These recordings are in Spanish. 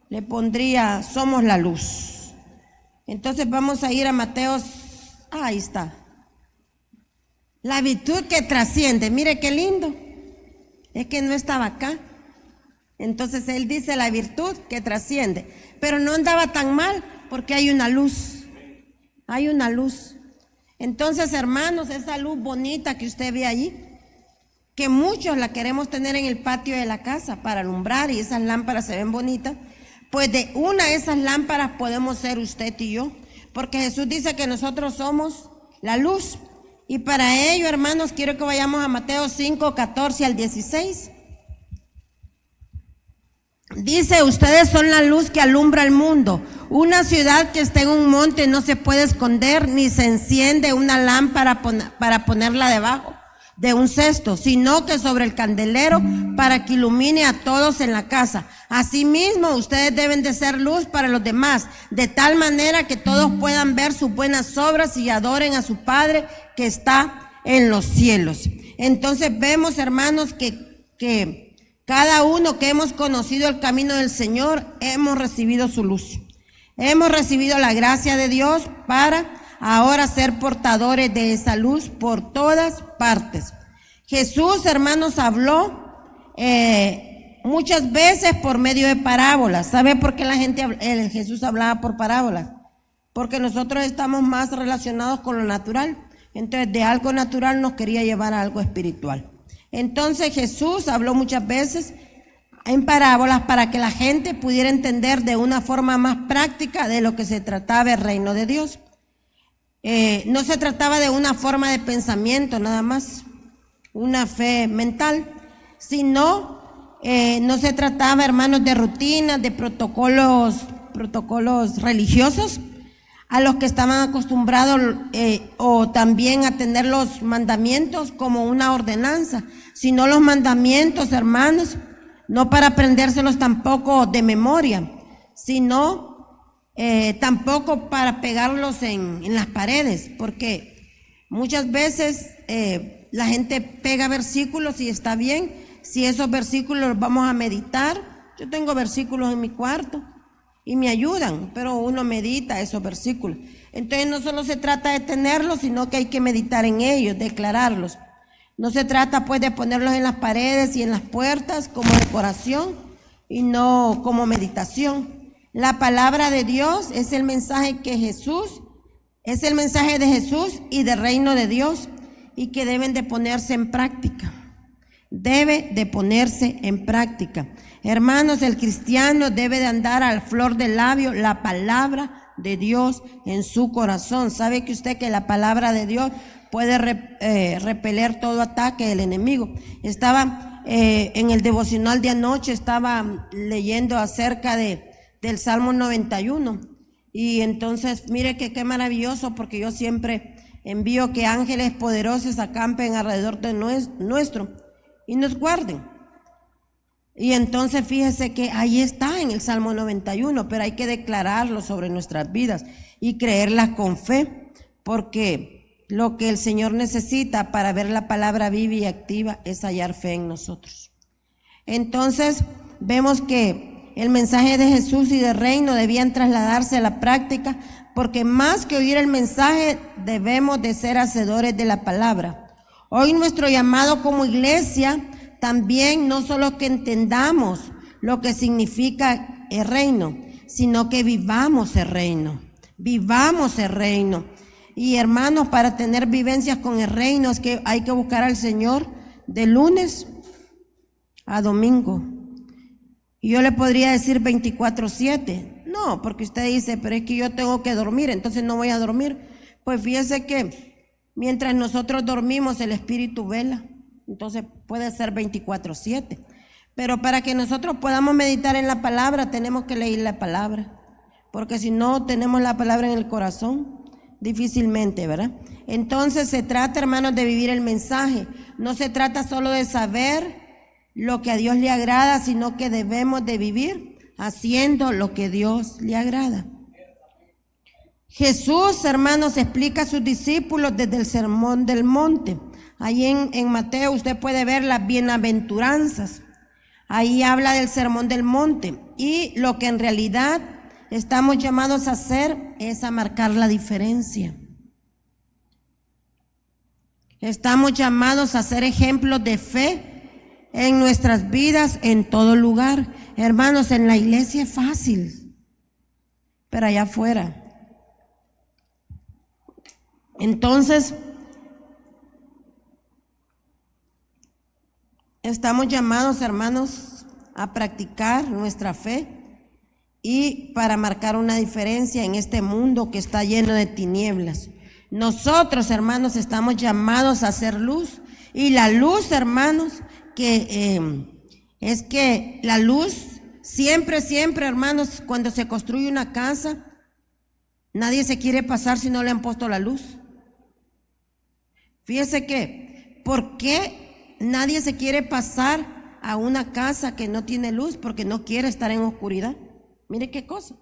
le pondría somos la luz. Entonces vamos a ir a Mateo, ahí está. La virtud que trasciende, mire qué lindo. Es que no estaba acá. Entonces él dice la virtud que trasciende, pero no andaba tan mal porque hay una luz. Hay una luz. Entonces, hermanos, esa luz bonita que usted ve allí, que muchos la queremos tener en el patio de la casa para alumbrar y esas lámparas se ven bonitas, pues de una de esas lámparas podemos ser usted y yo, porque Jesús dice que nosotros somos la luz. Y para ello, hermanos, quiero que vayamos a Mateo 5, 14 al 16. Dice, ustedes son la luz que alumbra el mundo. Una ciudad que está en un monte no se puede esconder, ni se enciende una lámpara para ponerla debajo de un cesto, sino que sobre el candelero para que ilumine a todos en la casa. Asimismo, ustedes deben de ser luz para los demás, de tal manera que todos puedan ver sus buenas obras y adoren a su Padre que está en los cielos. Entonces vemos, hermanos, que cada uno que hemos conocido el camino del Señor, hemos recibido su luz. Hemos recibido la gracia de Dios para ahora ser portadores de esa luz por todas partes. Jesús, hermanos, habló muchas veces por medio de parábolas. ¿Sabe por qué Jesús hablaba por parábolas? Porque nosotros estamos más relacionados con lo natural. Entonces, de algo natural nos quería llevar a algo espiritual. Entonces, Jesús habló muchas veces en parábolas para que la gente pudiera entender de una forma más práctica de lo que se trataba el reino de Dios. No se trataba de una forma de pensamiento nada más, una fe mental, sino no se trataba, hermanos, de rutinas, de protocolos religiosos a los que estaban acostumbrados o también a tener los mandamientos como una ordenanza, sino los mandamientos, hermanos, no para aprendérselos tampoco de memoria, sino tampoco para pegarlos en las paredes, porque muchas veces la gente pega versículos y está bien, si esos versículos los vamos a meditar. Yo tengo versículos en mi cuarto y me ayudan, pero uno medita esos versículos. Entonces no solo se trata de tenerlos, sino que hay que meditar en ellos, declararlos. No se trata pues de ponerlos en las paredes y en las puertas como decoración y no como meditación. La palabra de Dios es el mensaje de Jesús y del reino de Dios y que deben de ponerse en práctica. Debe de ponerse en práctica. Hermanos, el cristiano debe de andar al flor del labio la palabra de Dios en su corazón. ¿Sabe que usted que la palabra de Dios puede repeler todo ataque del enemigo? Estaba en el devocional de anoche, estaba leyendo acerca del Salmo 91 y entonces mire que qué maravilloso, porque yo siempre envío que ángeles poderosos acampen alrededor de nuestro y nos guarden. Y entonces fíjese que ahí está en el Salmo 91, pero hay que declararlo sobre nuestras vidas y creerlas con fe, porque lo que el Señor necesita para ver la palabra viva y activa es hallar fe en nosotros. Entonces vemos que el mensaje de Jesús y del reino debían trasladarse a la práctica, porque más que oír el mensaje debemos de ser hacedores de la palabra. Hoy nuestro llamado como iglesia también no solo que entendamos lo que significa el reino, sino que vivamos el reino. Vivamos el reino. Y hermanos, para tener vivencias con el reino es que hay que buscar al Señor de lunes a domingo. Y yo le podría decir 24/7. No, porque usted dice, pero es que yo tengo que dormir, entonces no voy a dormir. Pues fíjese que mientras nosotros dormimos, el Espíritu vela. Entonces puede ser 24/7. Pero para que nosotros podamos meditar en la palabra, tenemos que leer la palabra. Porque si no tenemos la palabra en el corazón, difícilmente, ¿verdad? Entonces se trata, hermanos, de vivir el mensaje. No se trata solo de saber lo que a Dios le agrada, sino que debemos de vivir haciendo lo que Dios le agrada. Jesús, hermanos, explica a sus discípulos desde el Sermón del Monte. Ahí en Mateo usted puede ver las bienaventuranzas. Ahí habla del Sermón del Monte. y lo que en realidad estamos llamados a hacer es a marcar la diferencia. Estamos llamados a ser ejemplos de fe en nuestras vidas, en todo lugar. Hermanos, en la iglesia es fácil, pero allá afuera. Entonces, estamos llamados, hermanos, a practicar nuestra fe y para marcar una diferencia en este mundo que está lleno de tinieblas. Nosotros, hermanos, estamos llamados a hacer luz, y la luz, hermanos, es que la luz siempre, hermanos, cuando se construye una casa, nadie se quiere pasar si no le han puesto la luz. Fíjese que, ¿por qué nadie se quiere pasar a una casa que no tiene luz? Porque no quiere estar en oscuridad. Mire qué cosa.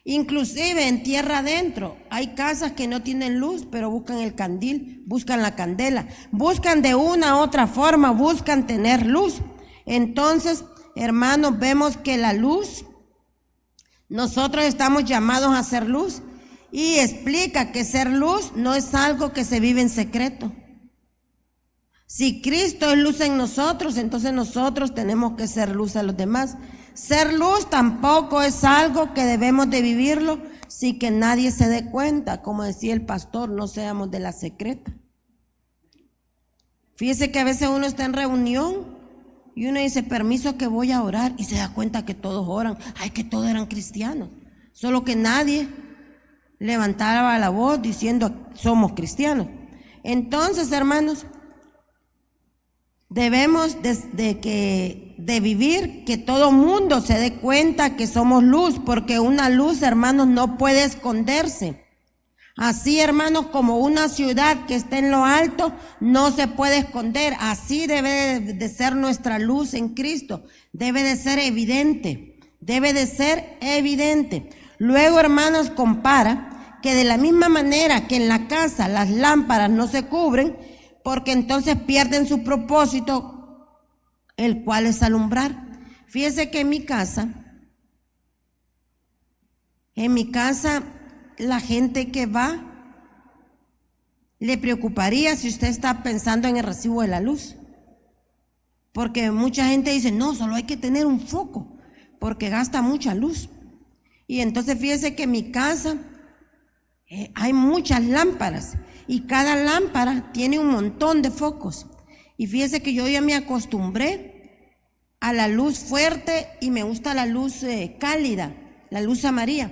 Inclusive en tierra adentro hay casas que no tienen luz, pero buscan el candil, buscan la candela, buscan de una u otra forma, buscan tener luz. Entonces, hermanos, vemos que la luz, nosotros estamos llamados a hacer luz, y explica que ser luz no es algo que se vive en secreto. Si Cristo es luz en nosotros, entonces nosotros tenemos que ser luz a los demás. Ser luz tampoco es algo que debemos de vivirlo sin que nadie se dé cuenta. Como decía el pastor, no seamos de la secreta. Fíjese que a veces uno está en reunión y uno dice, permiso que voy a orar, y se da cuenta que todos oran. Ay, que todos eran cristianos, solo que nadie levantaba la voz diciendo somos cristianos. Entonces, hermanos, debemos de vivir que todo mundo se dé cuenta que somos luz, porque una luz, hermanos, no puede esconderse. Así, hermanos, como una ciudad que está en lo alto no se puede esconder, así debe de ser nuestra luz en Cristo. Debe de ser evidente, debe de ser evidente. Luego, hermanos, compara que de la misma manera que en la casa las lámparas no se cubren, porque entonces pierden su propósito, el cual es alumbrar. Fíjese que en mi casa, la gente que va, le preocuparía si usted está pensando en el recibo de la luz, porque mucha gente dice, no, solo hay que tener un foco, porque gasta mucha luz. Y entonces fíjese que en mi casa hay muchas lámparas, y cada lámpara tiene un montón de focos. Y fíjese que yo ya me acostumbré a la luz fuerte, y me gusta la luz cálida, la luz amarilla.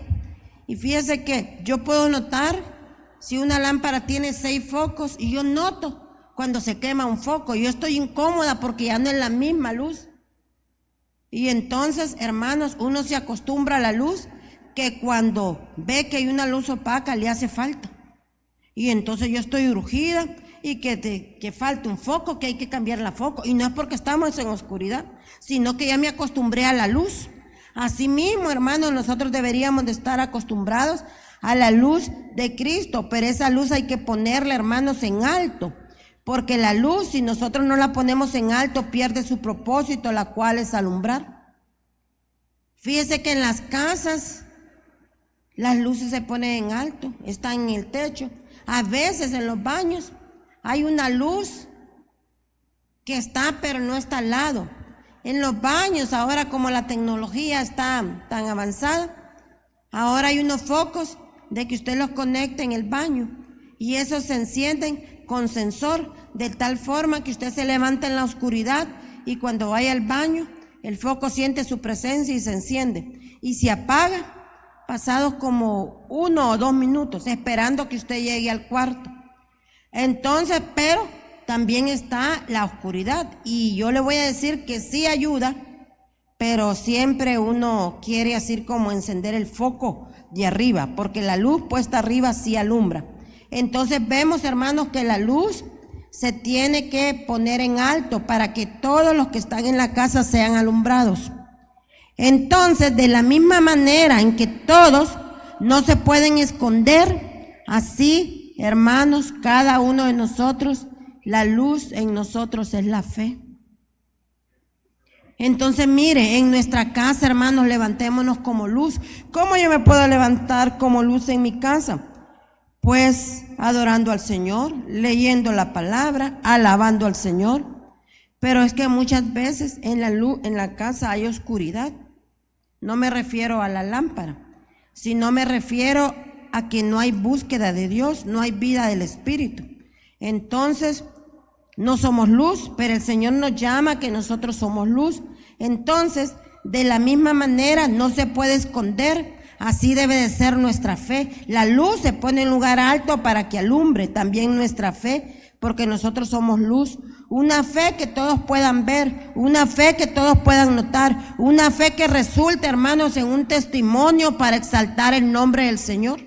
Y fíjese que yo puedo notar si una lámpara tiene 6 focos, y yo noto cuando se quema un foco. Yo estoy incómoda porque ya no es la misma luz. Y entonces, hermanos, uno se acostumbra a la luz, que cuando ve que hay una luz opaca le hace falta. Y entonces yo estoy urgida, y que falta un foco, que hay que cambiar la foco. Y no es porque estamos en oscuridad, sino que ya me acostumbré a la luz. Asimismo, hermanos, nosotros deberíamos de estar acostumbrados a la luz de Cristo, pero esa luz hay que ponerla, hermanos, en alto, porque la luz, si nosotros no la ponemos en alto, pierde su propósito, la cual es alumbrar. Fíjese que en las casas las luces se ponen en alto, están en el techo. A veces en los baños hay una luz que está, pero no está al lado. En los baños, ahora como la tecnología está tan avanzada, ahora hay unos focos de que usted los conecta en el baño, y esos se encienden con sensor, de tal forma que usted se levanta en la oscuridad, y cuando vaya al baño, el foco siente su presencia y se enciende, y se apaga pasados como 1 o 2 minutos, esperando que usted llegue al cuarto. Entonces, pero también está la oscuridad, y yo le voy a decir que sí ayuda, pero siempre uno quiere así como encender el foco de arriba, porque la luz puesta arriba sí alumbra. Entonces vemos, hermanos, que la luz se tiene que poner en alto para que todos los que están en la casa sean alumbrados. Entonces, de la misma manera en que todos no se pueden esconder, así, hermanos, cada uno de nosotros, la luz en nosotros es la fe. Entonces, mire, en nuestra casa, hermanos, levantémonos como luz. ¿Cómo yo me puedo levantar como luz en mi casa? Pues adorando al Señor, leyendo la palabra, alabando al Señor. Pero es que muchas veces en la casa hay oscuridad. No me refiero a la lámpara, sino me refiero a que no hay búsqueda de Dios, no hay vida del Espíritu. Entonces, no somos luz, pero el Señor nos llama a que nosotros somos luz. Entonces, de la misma manera, no se puede esconder. Así debe de ser nuestra fe. La luz se pone en lugar alto para que alumbre también nuestra fe, porque nosotros somos luz. Una fe que todos puedan ver, una fe que todos puedan notar, una fe que resulte, hermanos, en un testimonio para exaltar el nombre del Señor.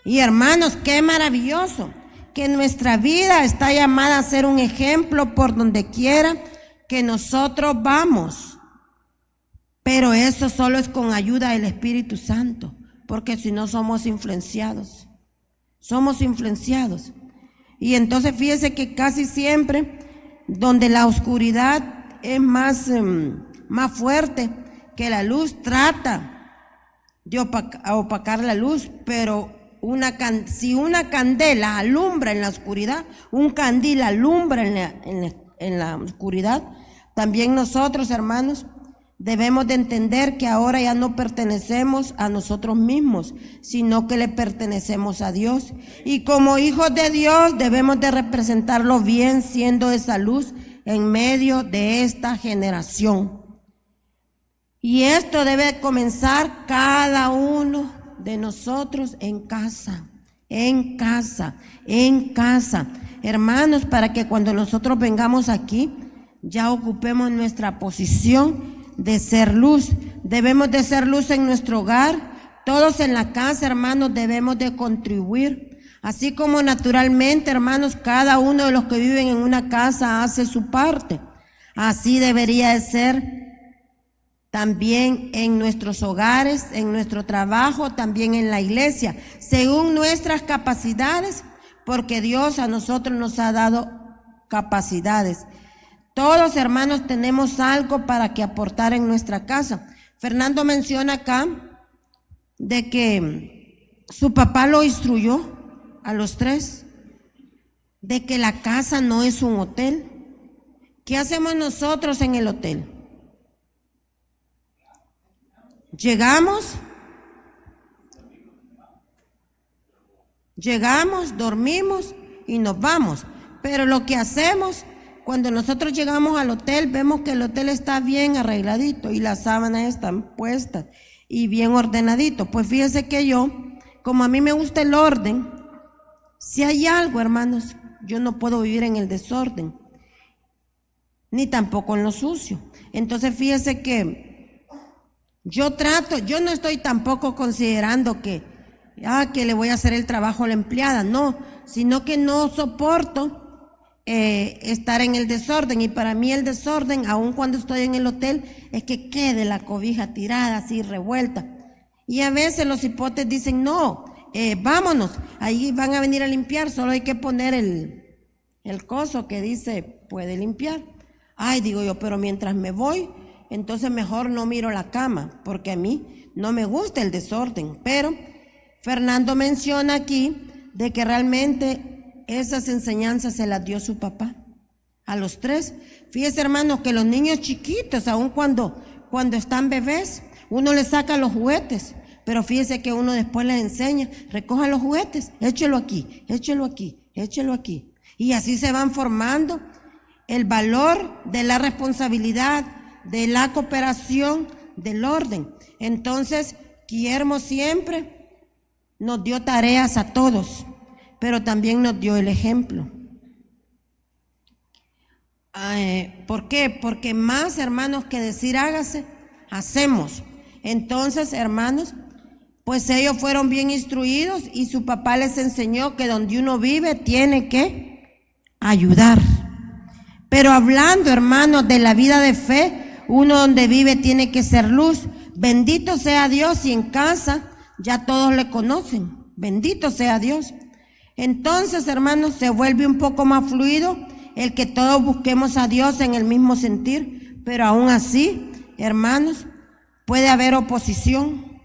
Y hermanos, qué maravilloso que nuestra vida está llamada a ser un ejemplo por donde quiera que nosotros vamos. Pero eso solo es con ayuda del Espíritu Santo, porque si no somos influenciados. Somos influenciados. Y entonces fíjese que casi siempre donde la oscuridad es más fuerte que la luz, trata de opacar la luz, pero si una candela alumbra en la oscuridad, un candil alumbra en la oscuridad, también nosotros, hermanos, debemos de entender que ahora ya no pertenecemos a nosotros mismos, sino que le pertenecemos a Dios. Y como hijos de Dios debemos de representarlo bien, siendo esa luz en medio de esta generación. Y esto debe comenzar cada uno de nosotros en casa, en casa, en casa. Hermanos, para que cuando nosotros vengamos aquí, ya ocupemos nuestra posición de ser luz. Debemos de ser luz en nuestro hogar. Todos en la casa, hermanos, debemos de contribuir. Así como naturalmente, hermanos, cada uno de los que viven en una casa hace su parte. Así debería de ser también en nuestros hogares, en nuestro trabajo, también en la iglesia, según nuestras capacidades, porque Dios a nosotros nos ha dado capacidades. Todos, hermanos, tenemos algo para que aportar en nuestra casa. Fernando menciona acá de que su papá lo instruyó a los 3, de que la casa no es un hotel. ¿Qué hacemos nosotros en el hotel? Llegamos, dormimos y nos vamos. Pero lo que hacemos, cuando nosotros llegamos al hotel, vemos que el hotel está bien arregladito y las sábanas están puestas y bien ordenadito. Pues fíjese que yo, como a mí me gusta el orden, si hay algo, hermanos, yo no puedo vivir en el desorden, ni tampoco en lo sucio. Entonces fíjese que yo no estoy tampoco considerando que le voy a hacer el trabajo a la empleada, no, sino que no soporto estar en el desorden. Y para mí el desorden, aun cuando estoy en el hotel, es que quede la cobija tirada así revuelta. Y a veces los hipotes dicen, no, vámonos, ahí van a venir a limpiar, solo hay que poner el coso que dice puede limpiar. Ay, digo yo, pero mientras me voy, entonces mejor no miro la cama, porque a mí no me gusta el desorden. Pero Fernando menciona aquí de que realmente esas enseñanzas se las dio su papá a los 3. Fíjese, hermano, que los niños chiquitos, aun cuando están bebés, uno les saca los juguetes, pero fíjese que uno después les enseña, recoja los juguetes, échelo aquí, échelo aquí, échelo aquí. Y así se van formando el valor de la responsabilidad, de la cooperación, del orden. Entonces, Guillermo siempre nos dio tareas a todos, pero también nos dio el ejemplo. ¿Por qué? Porque más, hermanos, que decir hágase, hacemos. Entonces, hermanos, pues ellos fueron bien instruidos y su papá les enseñó que donde uno vive tiene que ayudar. Pero hablando, hermanos, de la vida de fe, uno donde vive tiene que ser luz. Bendito sea Dios, y en casa ya todos le conocen. Bendito sea Dios. Entonces, hermanos, se vuelve un poco más fluido el que todos busquemos a Dios en el mismo sentir, pero aún así, hermanos, puede haber oposición.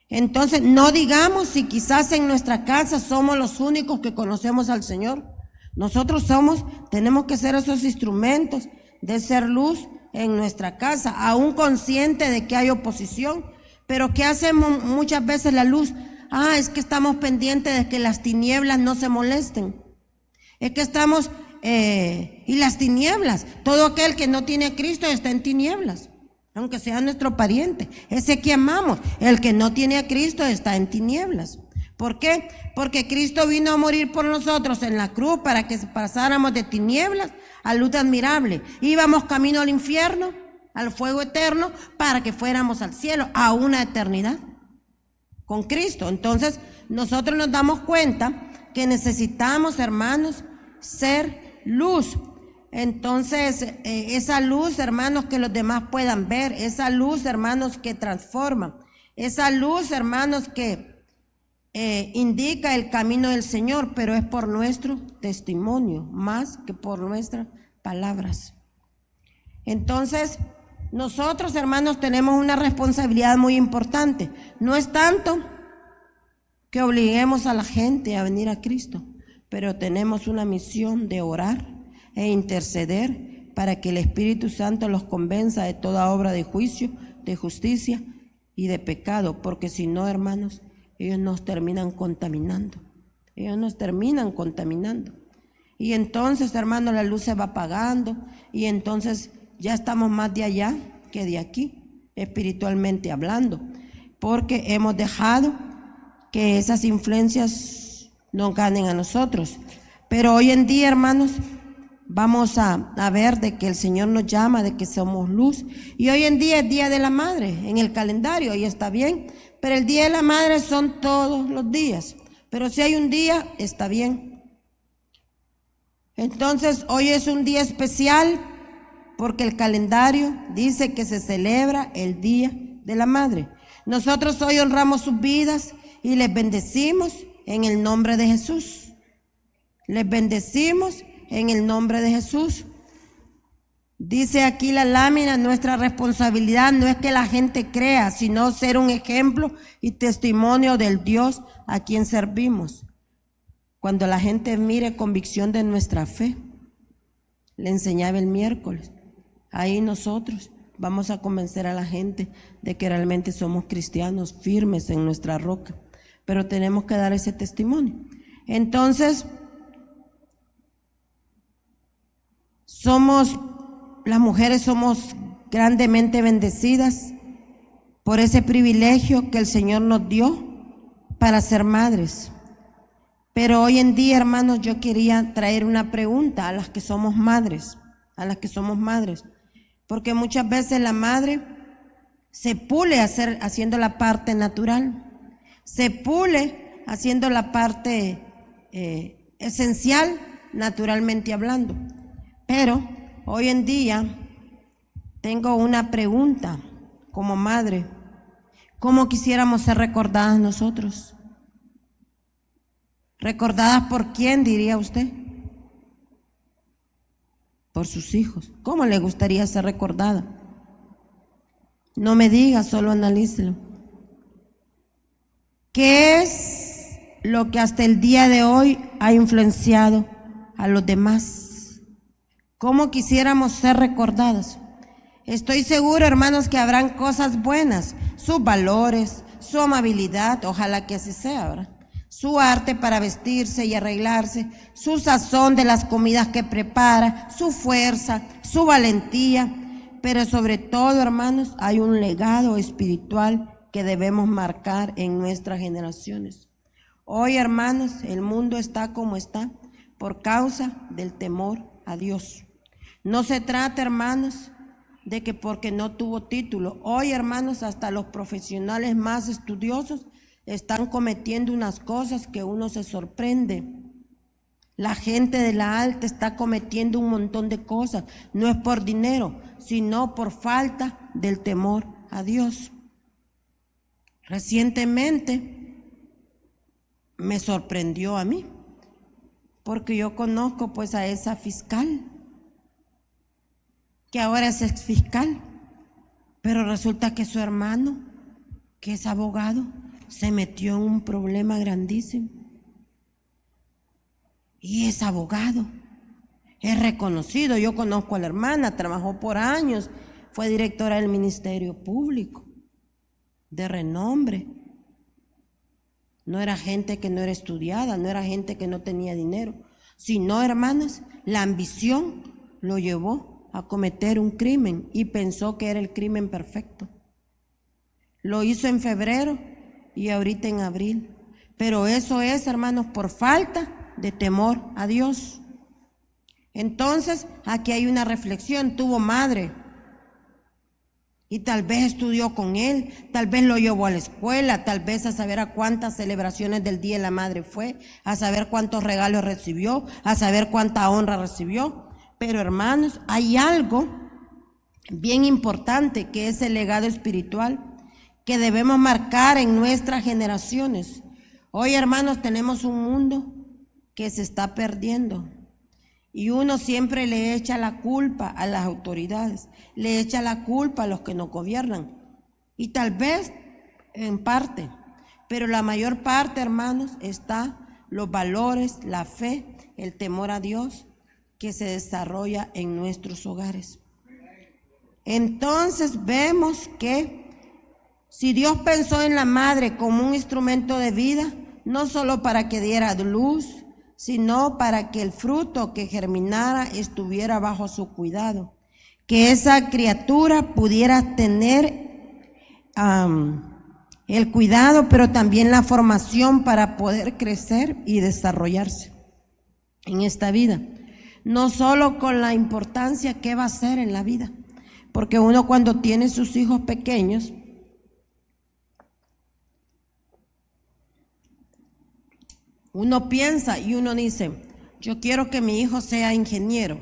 Entonces, no digamos si quizás en nuestra casa somos los únicos que conocemos al Señor. Nosotros tenemos que ser esos instrumentos de ser luz en nuestra casa, aún consciente de que hay oposición. Pero ¿qué hacemos muchas veces la luz? Es que estamos pendientes de que las tinieblas no se molesten. Es que estamos, y las tinieblas, todo aquel que no tiene a Cristo está en tinieblas, aunque sea nuestro pariente, ese que amamos. El que no tiene a Cristo está en tinieblas. ¿Por qué? Porque Cristo vino a morir por nosotros en la cruz para que pasáramos de tinieblas a luz admirable. Íbamos camino al infierno, al fuego eterno, para que fuéramos al cielo, a una eternidad con Cristo. Entonces, nosotros nos damos cuenta que necesitamos, hermanos, ser luz. Entonces, esa luz, hermanos, que los demás puedan ver, esa luz, hermanos, que transforma, esa luz, hermanos, que indica el camino del Señor, pero es por nuestro testimonio, más que por nuestras palabras. Entonces, nosotros, hermanos, tenemos una responsabilidad muy importante. No es tanto que obliguemos a la gente a venir a Cristo, pero tenemos una misión de orar e interceder para que el Espíritu Santo los convenza de toda obra de juicio, de justicia y de pecado, porque si no, hermanos, ellos nos terminan contaminando. Y entonces, hermanos, la luz se va apagando y entonces ya estamos más de allá que de aquí, espiritualmente hablando, porque hemos dejado que esas influencias nos ganen a nosotros. Pero hoy en día, hermanos, vamos a ver de que el Señor nos llama, de que somos luz. Y hoy en día es Día de la Madre en el calendario, y está bien, pero el Día de la Madre son todos los días. Pero si hay un día, está bien. Entonces, hoy es un día especial porque el calendario dice que se celebra el Día de la Madre. Nosotros hoy honramos sus vidas y les bendecimos en el nombre de Jesús. Les bendecimos en el nombre de Jesús. Dice aquí la lámina, nuestra responsabilidad no es que la gente crea, sino ser un ejemplo y testimonio del Dios a quien servimos. Cuando la gente mire convicción de nuestra fe, le enseñaba el miércoles, ahí nosotros vamos a convencer a la gente de que realmente somos cristianos firmes en nuestra roca, pero tenemos que dar ese testimonio. Entonces, las mujeres somos grandemente bendecidas por ese privilegio que el Señor nos dio para ser madres. Pero hoy en día, hermanos, yo quería traer una pregunta a las que somos madres, porque muchas veces la madre se pule haciendo la parte natural, se pule haciendo la parte esencial, naturalmente hablando. Pero hoy en día tengo una pregunta como madre: ¿cómo quisiéramos ser recordadas nosotros? ¿Recordadas por quién, diría usted? Por sus hijos. ¿Cómo le gustaría ser recordada? No me diga, solo analícelo. ¿Qué es lo que hasta el día de hoy ha influenciado a los demás? ¿Cómo quisiéramos ser recordados? Estoy seguro, hermanos, que habrán cosas buenas, sus valores, su amabilidad, ojalá que así sea, ¿verdad? Su arte para vestirse y arreglarse, su sazón de las comidas que prepara, su fuerza, su valentía, pero sobre todo, hermanos, hay un legado espiritual que debemos marcar en nuestras generaciones. Hoy, hermanos, el mundo está como está por causa del temor a Dios. No se trata, hermanos, de que porque no tuvo título. Hoy, hermanos, hasta los profesionales más estudiosos están cometiendo unas cosas que uno se sorprende. La gente de la alta está cometiendo un montón de cosas. No es por dinero, sino por falta del temor a Dios. Recientemente me sorprendió a mí, porque yo conozco pues a esa fiscal, que ahora es exfiscal, pero resulta que su hermano, que es abogado, se metió en un problema grandísimo. Y es abogado, es reconocido. Yo conozco a la hermana, trabajó por años, fue directora del Ministerio Público, de renombre. No era gente que no era estudiada, no era gente que no tenía dinero, sino, hermanas, la ambición lo llevó a cometer un crimen y pensó que era el crimen perfecto. Lo hizo en febrero y ahorita en abril. Pero eso es, hermanos, por falta de temor a Dios. Entonces, aquí hay una reflexión. Tuvo madre y tal vez estudió con él, tal vez lo llevó a la escuela, tal vez a saber a cuántas celebraciones del Día de la Madre fue, a saber cuántos regalos recibió, a saber cuánta honra recibió. Pero, hermanos, hay algo bien importante que es el legado espiritual que debemos marcar en nuestras generaciones. Hoy, hermanos, tenemos un mundo que se está perdiendo y uno siempre le echa la culpa a las autoridades, le echa la culpa a los que nos gobiernan, y tal vez en parte, pero la mayor parte, hermanos, está los valores, la fe, el temor a Dios que se desarrolla en nuestros hogares. Entonces vemos que si Dios pensó en la madre como un instrumento de vida, no solo para que diera luz, sino para que el fruto que germinara estuviera bajo su cuidado, que esa criatura pudiera tener el cuidado, pero también la formación para poder crecer y desarrollarse en esta vida. No solo con la importancia que va a ser en la vida, porque uno cuando tiene sus hijos pequeños, uno piensa y uno dice, yo quiero que mi hijo sea ingeniero.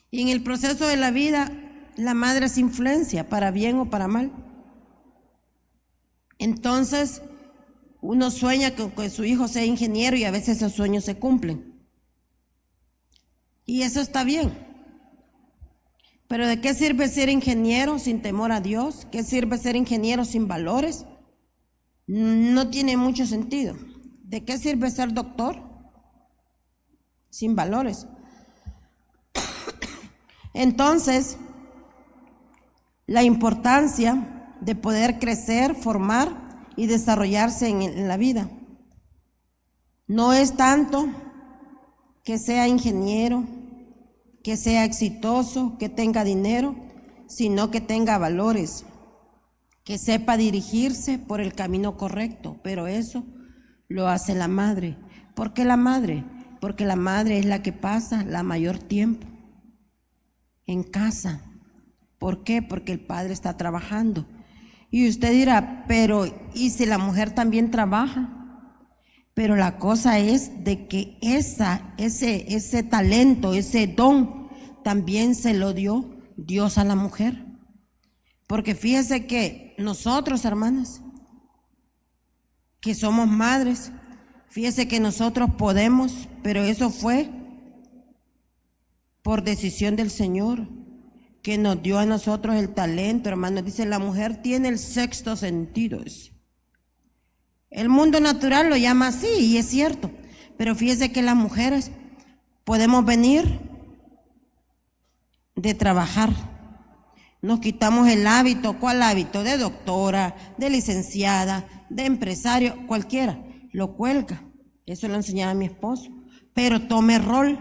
Y en el proceso de la vida, la madre es influencia, para bien o para mal. Entonces, uno sueña con que su hijo sea ingeniero y a veces esos sueños se cumplen. Y eso está bien. Pero ¿de qué sirve ser ingeniero sin temor a Dios? ¿Qué sirve ser ingeniero sin valores? No tiene mucho sentido. ¿De qué sirve ser doctor sin valores? Entonces, la importancia de poder crecer, formar y desarrollarse en la vida no es tanto que sea ingeniero, que sea exitoso, que tenga dinero, sino que tenga valores, que sepa dirigirse por el camino correcto. Pero eso lo hace la madre. ¿Por qué la madre? Porque la madre es la que pasa la mayor tiempo en casa. ¿Por qué? Porque el padre está trabajando. Y usted dirá, pero ¿y si la mujer también trabaja? Pero la cosa es de que ese talento, ese don, también se lo dio Dios a la mujer. Porque fíjese que nosotros, hermanas, que somos madres, fíjese que nosotros podemos, pero eso fue por decisión del Señor, que nos dio a nosotros el talento, hermanos. Dice, la mujer tiene el sexto sentido. El mundo natural lo llama así, y es cierto, pero fíjese que las mujeres podemos venir de trabajar. Nos quitamos el hábito. ¿Cuál hábito? De doctora, de licenciada, de empresario, cualquiera. Lo cuelga. Eso lo enseñaba mi esposo. Pero tome rol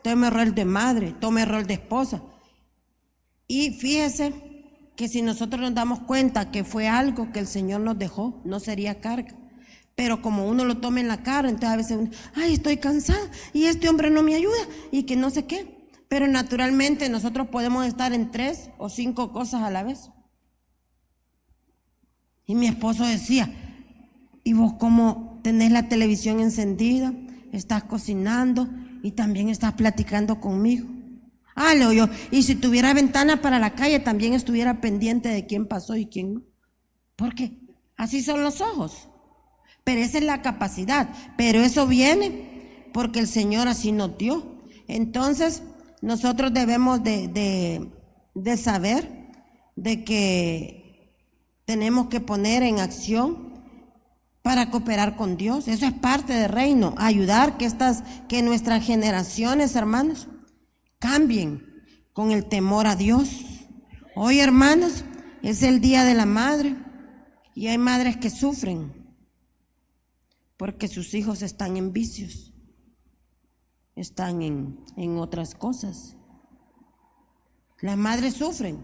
de madre, tome rol de esposa. Y fíjese que si nosotros nos damos cuenta que fue algo que el Señor nos dejó, no sería carga. Pero como uno lo toma en la cara, entonces a veces uno, ay, estoy cansada y este hombre no me ayuda y que no sé qué. Pero naturalmente nosotros podemos estar en 3 o 5 cosas a la vez. Y mi esposo decía, ¿y vos cómo tenés la televisión encendida? Estás cocinando y también estás platicando conmigo. Ah, le oyó, y si tuviera ventana para la calle también estuviera pendiente de quién pasó y quién no. Porque así son los ojos. Pero esa es la capacidad. Pero eso viene Porque el Señor así nos dio. Entonces, nosotros debemos de saber de que tenemos que poner en acción para cooperar con Dios. Eso es parte del reino, ayudar que nuestras generaciones, hermanos, cambien con el temor a Dios. Hoy, hermanos, es el Día de la Madre y hay madres que sufren porque sus hijos están en vicios, están en otras cosas. Las madres sufren,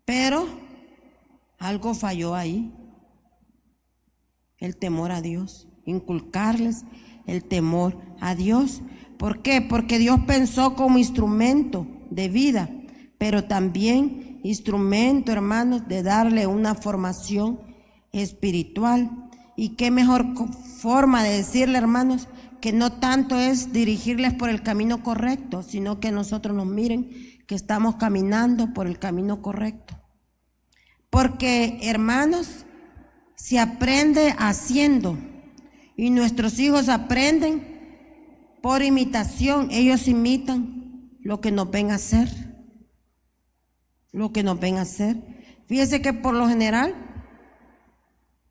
pero algo falló ahí. El temor a Dios, inculcarles el temor a Dios. ¿Por qué? Porque Dios pensó como instrumento de vida, pero también instrumento, hermanos, de darle una formación espiritual. Y qué mejor forma de decirle, hermanos, que no tanto es dirigirles por el camino correcto, sino que nosotros nos miren que estamos caminando por el camino correcto. Porque, hermanos, se aprende haciendo y nuestros hijos aprenden por imitación. Ellos imitan lo que nos ven hacer, lo que nos ven hacer. Fíjese que por lo general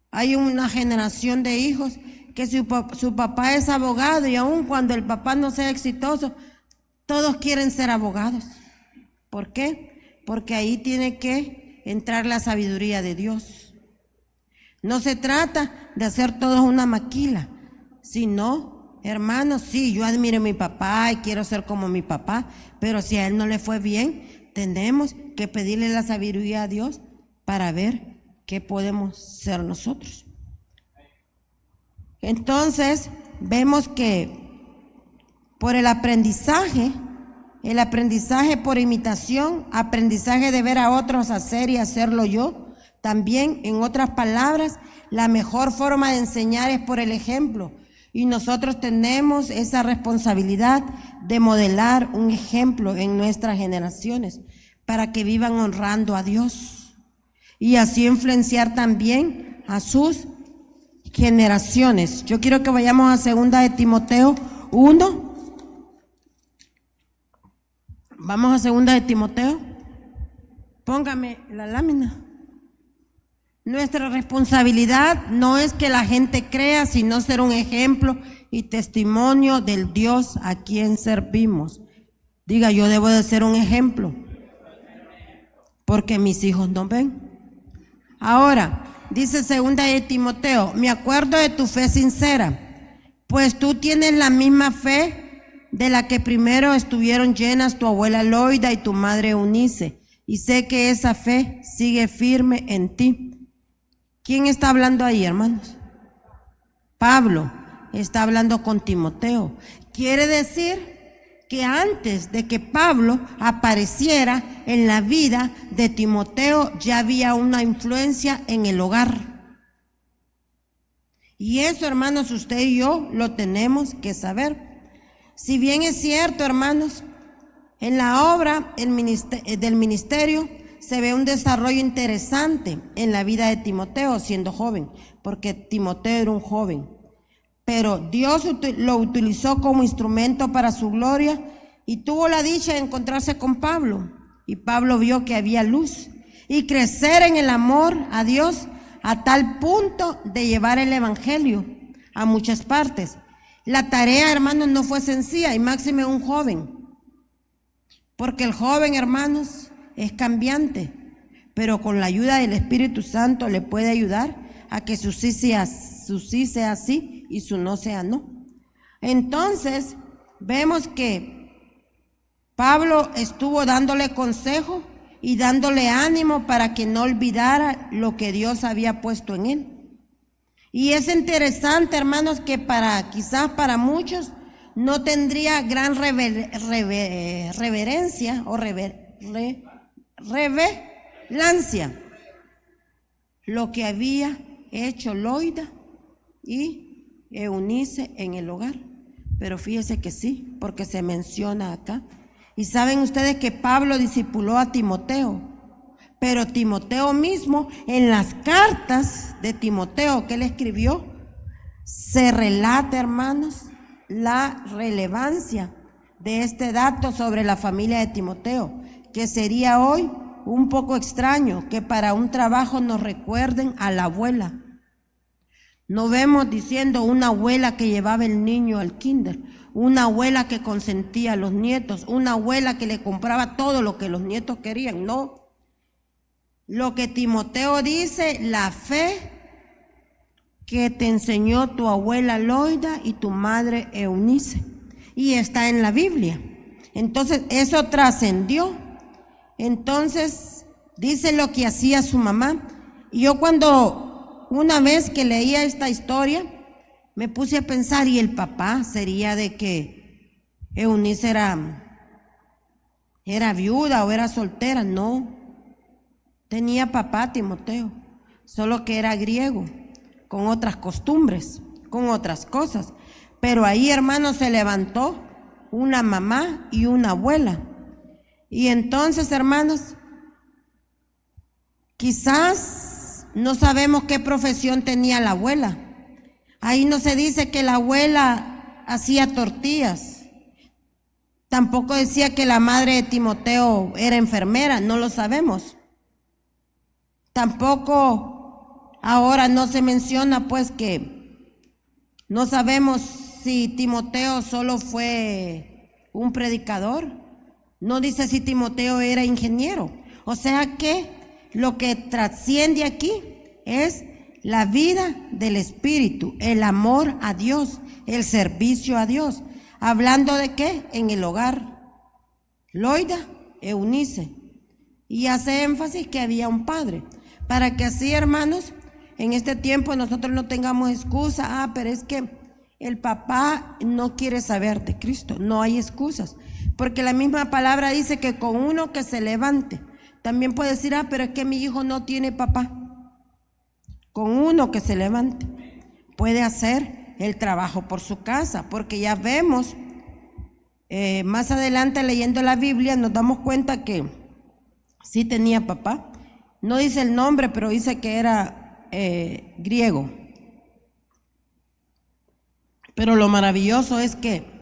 hay una generación de hijos que su papá es abogado y aun cuando el papá no sea exitoso, todos quieren ser abogados. ¿Por qué? Porque ahí tiene que entrar la sabiduría de Dios. No se trata de hacer todos una maquila, sino, hermanos, sí, yo admiro a mi papá y quiero ser como mi papá, pero si a él no le fue bien, tenemos que pedirle la sabiduría a Dios para ver qué podemos ser nosotros. Entonces, vemos que por el aprendizaje por imitación, aprendizaje de ver a otros hacer y hacerlo yo. También, en otras palabras, la mejor forma de enseñar es por el ejemplo. Y nosotros tenemos esa responsabilidad de modelar un ejemplo en nuestras generaciones para que vivan honrando a Dios y así influenciar también a sus generaciones. Yo quiero que vayamos a 2 de Timoteo 1. Vamos a 2 de Timoteo. Póngame la lámina. Nuestra responsabilidad no es que la gente crea, sino ser un ejemplo y testimonio del Dios a quien servimos. Diga, yo debo de ser un ejemplo, porque mis hijos no ven. Ahora, dice 2 de Timoteo, me acuerdo de tu fe sincera, pues tú tienes la misma fe de la que primero estuvieron llenas tu abuela Loida y tu madre Eunice, y sé que esa fe sigue firme en ti. ¿Quién está hablando ahí, hermanos? Pablo está hablando con Timoteo. Quiere decir que antes de que Pablo apareciera en la vida de Timoteo, ya había una influencia en el hogar. Y eso, hermanos, usted y yo lo tenemos que saber. Si bien es cierto, hermanos, en la obra del ministerio se ve un desarrollo interesante en la vida de Timoteo siendo joven, porque Timoteo era un joven, pero Dios lo utilizó como instrumento para su gloria y tuvo la dicha de encontrarse con Pablo, y Pablo vio que había luz y crecer en el amor a Dios a tal punto de llevar el evangelio a muchas partes. La tarea, hermanos, no fue sencilla, y máxime un joven, porque el joven, hermanos, es cambiante, pero con la ayuda del Espíritu Santo le puede ayudar a que su sí sea sí y su no sea no. Entonces, vemos que Pablo estuvo dándole consejo y dándole ánimo para que no olvidara lo que Dios había puesto en él. Y es interesante, hermanos, que quizás para muchos no tendría gran reverencia o revelancia lo que había hecho Loida y Eunice en el hogar, pero fíjese que sí, porque se menciona acá. Y saben ustedes que Pablo discipuló a Timoteo, pero Timoteo mismo, en las cartas de Timoteo que él escribió, se relata, hermanos, la relevancia de este dato sobre la familia de Timoteo, que sería hoy un poco extraño que para un trabajo nos recuerden a la abuela. No vemos diciendo una abuela que llevaba el niño al kinder, una abuela que consentía a los nietos, una abuela que le compraba todo lo que los nietos querían. No. Lo que Timoteo dice, la fe que te enseñó tu abuela Loida y tu madre Eunice, y está en la Biblia. Entonces eso trascendió. Entonces dice lo que hacía su mamá. Y yo cuando una vez que leía esta historia me puse a pensar, ¿y el papá sería de que Eunice era viuda o era soltera? No, tenía papá Timoteo, solo que era griego, con otras costumbres, con otras cosas. Pero ahí, hermanos, se levantó una mamá y una abuela. Y entonces, hermanos, quizás no sabemos qué profesión tenía la abuela. Ahí no se dice que la abuela hacía tortillas. Tampoco decía que la madre de Timoteo era enfermera, no lo sabemos. Tampoco ahora no se menciona, pues, que no sabemos si Timoteo solo fue un predicador. No dice si Timoteo era ingeniero. O sea que lo que trasciende aquí es la vida del Espíritu, el amor a Dios, el servicio a Dios. ¿Hablando de qué? En el hogar. Loida, Eunice. Y hace énfasis que había un padre. Para que así, hermanos, en este tiempo nosotros no tengamos excusa. Pero es que el papá no quiere saber de Cristo. No hay excusas. Porque la misma palabra dice que con uno que se levante. También puede decir, pero es que mi hijo no tiene papá. Con uno que se levante puede hacer el trabajo por su casa, porque ya vemos más adelante leyendo la Biblia nos damos cuenta que sí tenía papá. No dice el nombre, pero dice que era griego. Pero lo maravilloso es que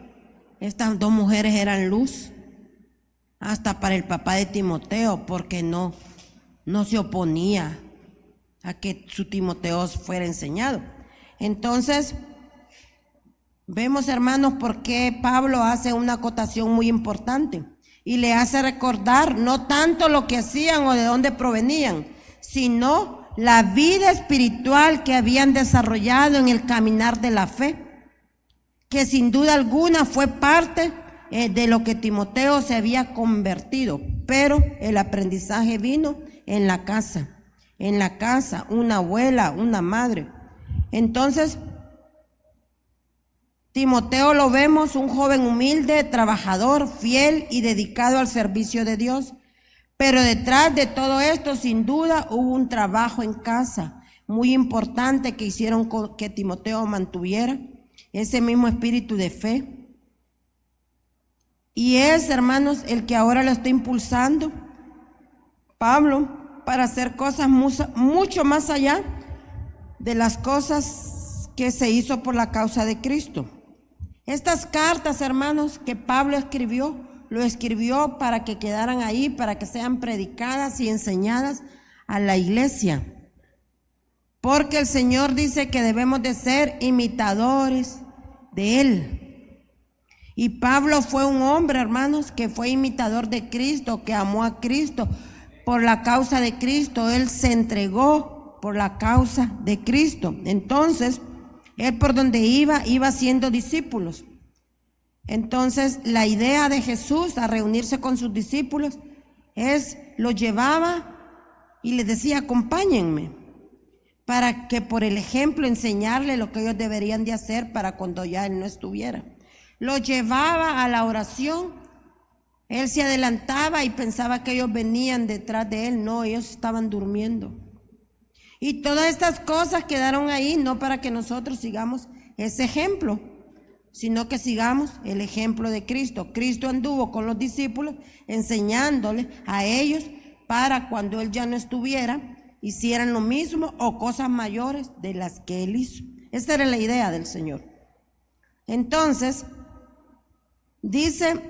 estas dos mujeres eran luz hasta para el papá de Timoteo, porque no se oponía a que su Timoteo fuera enseñado. Entonces, vemos, hermanos, por qué Pablo hace una acotación muy importante y le hace recordar no tanto lo que hacían o de dónde provenían, sino la vida espiritual que habían desarrollado en el caminar de la fe, que sin duda alguna fue parte de lo que Timoteo se había convertido, pero el aprendizaje vino en la casa, una abuela, una madre. Entonces, Timoteo lo vemos un joven humilde, trabajador, fiel y dedicado al servicio de Dios. Pero detrás de todo esto, sin duda, hubo un trabajo en casa muy importante que hicieron que Timoteo mantuviera ese mismo espíritu de fe. Y es, hermanos, el que ahora lo está impulsando Pablo para hacer cosas mucho más allá de las cosas que se hizo por la causa de Cristo. Estas cartas, hermanos, que Pablo escribió, lo escribió para que quedaran ahí, para que sean predicadas y enseñadas a la iglesia. Porque el Señor dice que debemos de ser imitadores de Él. Y Pablo fue un hombre, hermanos, que fue imitador de Cristo, que amó a Cristo. Por la causa de Cristo, Él se entregó por la causa de Cristo. Entonces, Él por donde iba haciendo discípulos. Entonces, la idea de Jesús a reunirse con sus discípulos los llevaba y les decía, acompáñenme, para que por el ejemplo enseñarle lo que ellos deberían de hacer para cuando ya Él no estuviera. Los llevaba a la oración. Él se adelantaba y pensaba que ellos venían detrás de Él. No, ellos estaban durmiendo. Y todas estas cosas quedaron ahí, no para que nosotros sigamos ese ejemplo, sino que sigamos el ejemplo de Cristo. Cristo anduvo con los discípulos enseñándoles a ellos para cuando Él ya no estuviera, hicieran lo mismo o cosas mayores de las que Él hizo. Esa era la idea del Señor. Entonces, dice,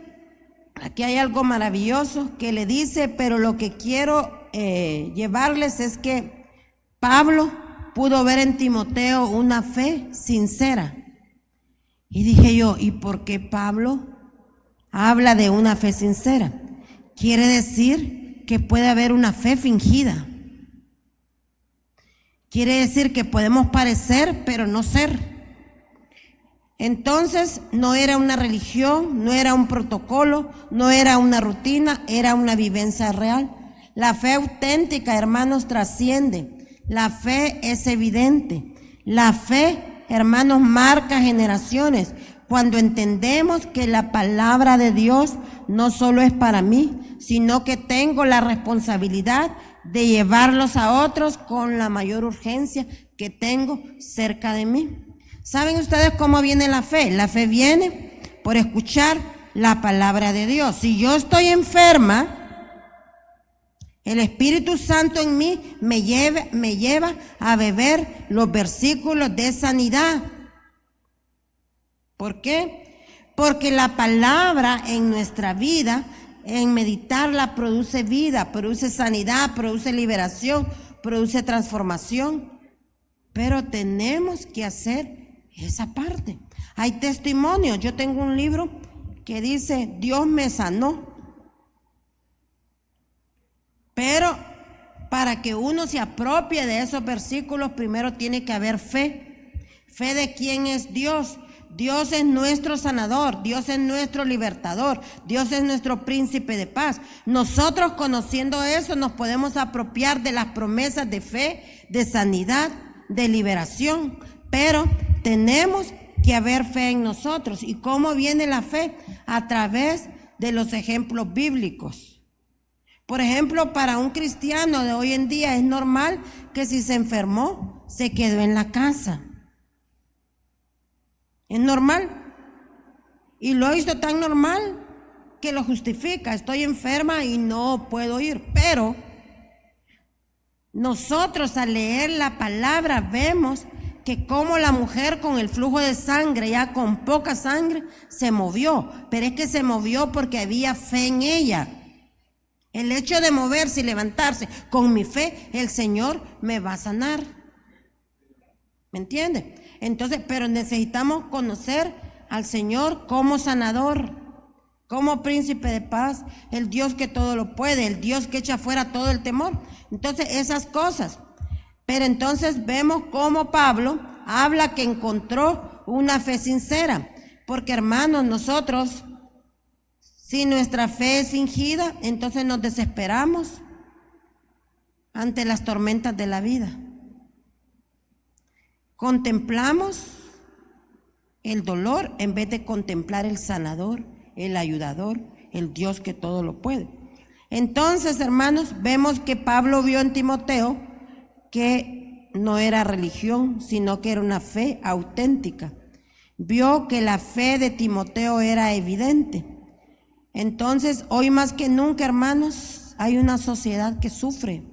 aquí hay algo maravilloso que le dice, pero lo que quiero llevarles es que Pablo pudo ver en Timoteo una fe sincera. Y dije yo, ¿y por qué Pablo habla de una fe sincera? Quiere decir que puede haber una fe fingida. Quiere decir que podemos parecer, pero no ser. Entonces, no era una religión, no era un protocolo, no era una rutina, era una vivencia real. La fe auténtica, hermanos, trasciende. La fe es evidente. La fe, hermanos, marca generaciones. Cuando entendemos que la palabra de Dios no solo es para mí, sino que tengo la responsabilidad de llevarlos a otros con la mayor urgencia que tengo cerca de mí. ¿Saben ustedes cómo viene la fe? La fe viene por escuchar la palabra de Dios. Si yo estoy enferma, el Espíritu Santo en mí me lleva a beber los versículos de sanidad. ¿Por qué? Porque la palabra en nuestra vida, en meditarla, produce vida, produce sanidad, produce liberación, produce transformación. Pero tenemos que hacer esa parte. Hay testimonios. Yo tengo un libro que dice, Dios me sanó. Pero para que uno se apropie de esos versículos, primero tiene que haber fe. Fe de quién es Dios. Dios es nuestro sanador, Dios es nuestro libertador, Dios es nuestro príncipe de paz. Nosotros, conociendo eso, nos podemos apropiar de las promesas de fe, de sanidad, de liberación. Pero tenemos que haber fe en nosotros. ¿Y cómo viene la fe? A través de los ejemplos bíblicos. Por ejemplo, para un cristiano de hoy en día es normal que si se enfermó, se quedó en la casa. Es normal. Y lo hizo tan normal que lo justifica. Estoy enferma y no puedo ir. Pero nosotros al leer la palabra vemos que como la mujer con el flujo de sangre, ya con poca sangre, se movió. Pero es que se movió porque había fe en ella. El hecho de moverse y levantarse con mi fe, el Señor me va a sanar. ¿Me entiende? Entonces, pero necesitamos conocer al Señor como sanador, como príncipe de paz, el Dios que todo lo puede, el Dios que echa fuera todo el temor. Entonces, esas cosas. Pero entonces vemos cómo Pablo habla que encontró una fe sincera. Porque, hermanos, nosotros, si nuestra fe es fingida, entonces nos desesperamos ante las tormentas de la vida. Contemplamos el dolor en vez de contemplar el sanador, el ayudador, el Dios que todo lo puede. Entonces, hermanos, vemos que Pablo vio en Timoteo que no era religión, sino que era una fe auténtica. Vio que la fe de Timoteo era evidente. Entonces, hoy más que nunca, hermanos, hay una sociedad que sufre.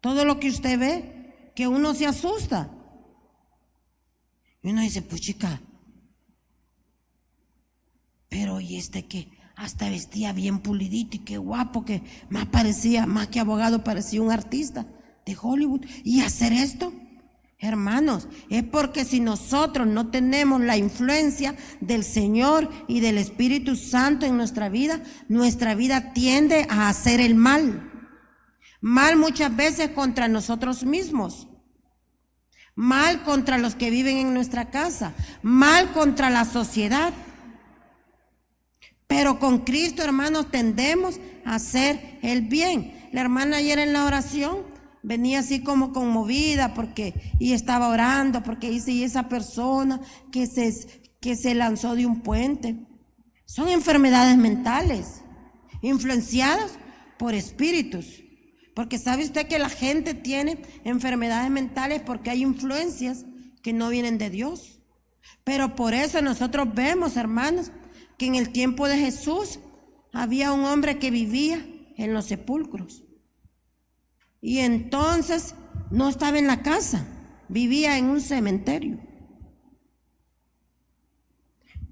Todo lo que usted ve, que uno se asusta. Y uno dice, pues chica, pero ¿y este que hasta vestía bien pulidito y qué guapo, que más parecía, más que abogado, parecía un artista de Hollywood? Y hacer esto, hermanos, es porque si nosotros no tenemos la influencia del Señor y del Espíritu Santo en nuestra vida tiende a hacer el mal. Mal muchas veces contra nosotros mismos. Mal contra los que viven en nuestra casa, mal contra la sociedad. Pero con Cristo, hermanos, tendemos a hacer el bien. La hermana ayer en la oración venía así como conmovida y estaba orando porque dice, y esa persona que se lanzó de un puente. Son enfermedades mentales, influenciadas por espíritus. Porque sabe usted que la gente tiene enfermedades mentales porque hay influencias que no vienen de Dios. Pero por eso nosotros vemos, hermanos, que en el tiempo de Jesús había un hombre que vivía en los sepulcros. Y entonces no estaba en la casa, vivía en un cementerio.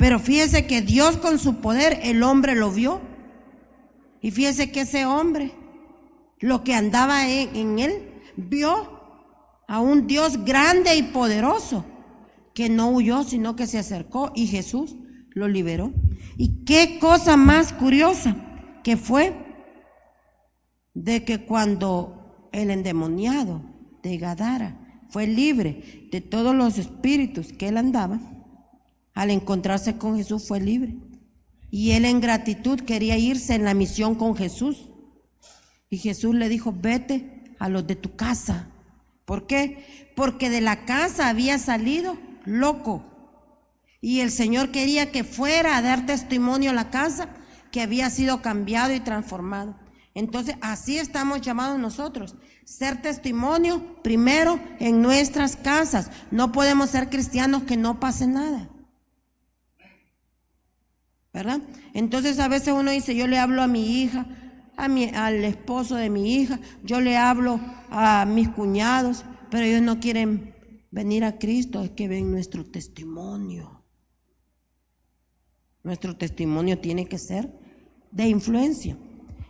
Pero fíjese que Dios con su poder, el hombre lo vio. Y fíjese que ese hombre, lo que andaba en él, vio a un Dios grande y poderoso, que no huyó, sino que se acercó, y Jesús lo liberó. Y qué cosa más curiosa que fue, de que cuando el endemoniado de Gadara fue libre de todos los espíritus que él andaba, al encontrarse con Jesús fue libre. Y él en gratitud quería irse en la misión con Jesús. Y Jesús le dijo: vete a los de tu casa. ¿Por qué? Porque de la casa había salido loco. Y el Señor quería que fuera a dar testimonio a la casa que había sido cambiado y transformado. Entonces así estamos llamados nosotros, ser testimonio primero en nuestras casas. No podemos ser cristianos que no pase nada, ¿verdad? Entonces a veces uno dice: yo le hablo a mi hija, al esposo de mi hija, yo le hablo a mis cuñados, pero ellos no quieren venir a Cristo. Es que ven nuestro testimonio. Nuestro testimonio tiene que ser de influencia.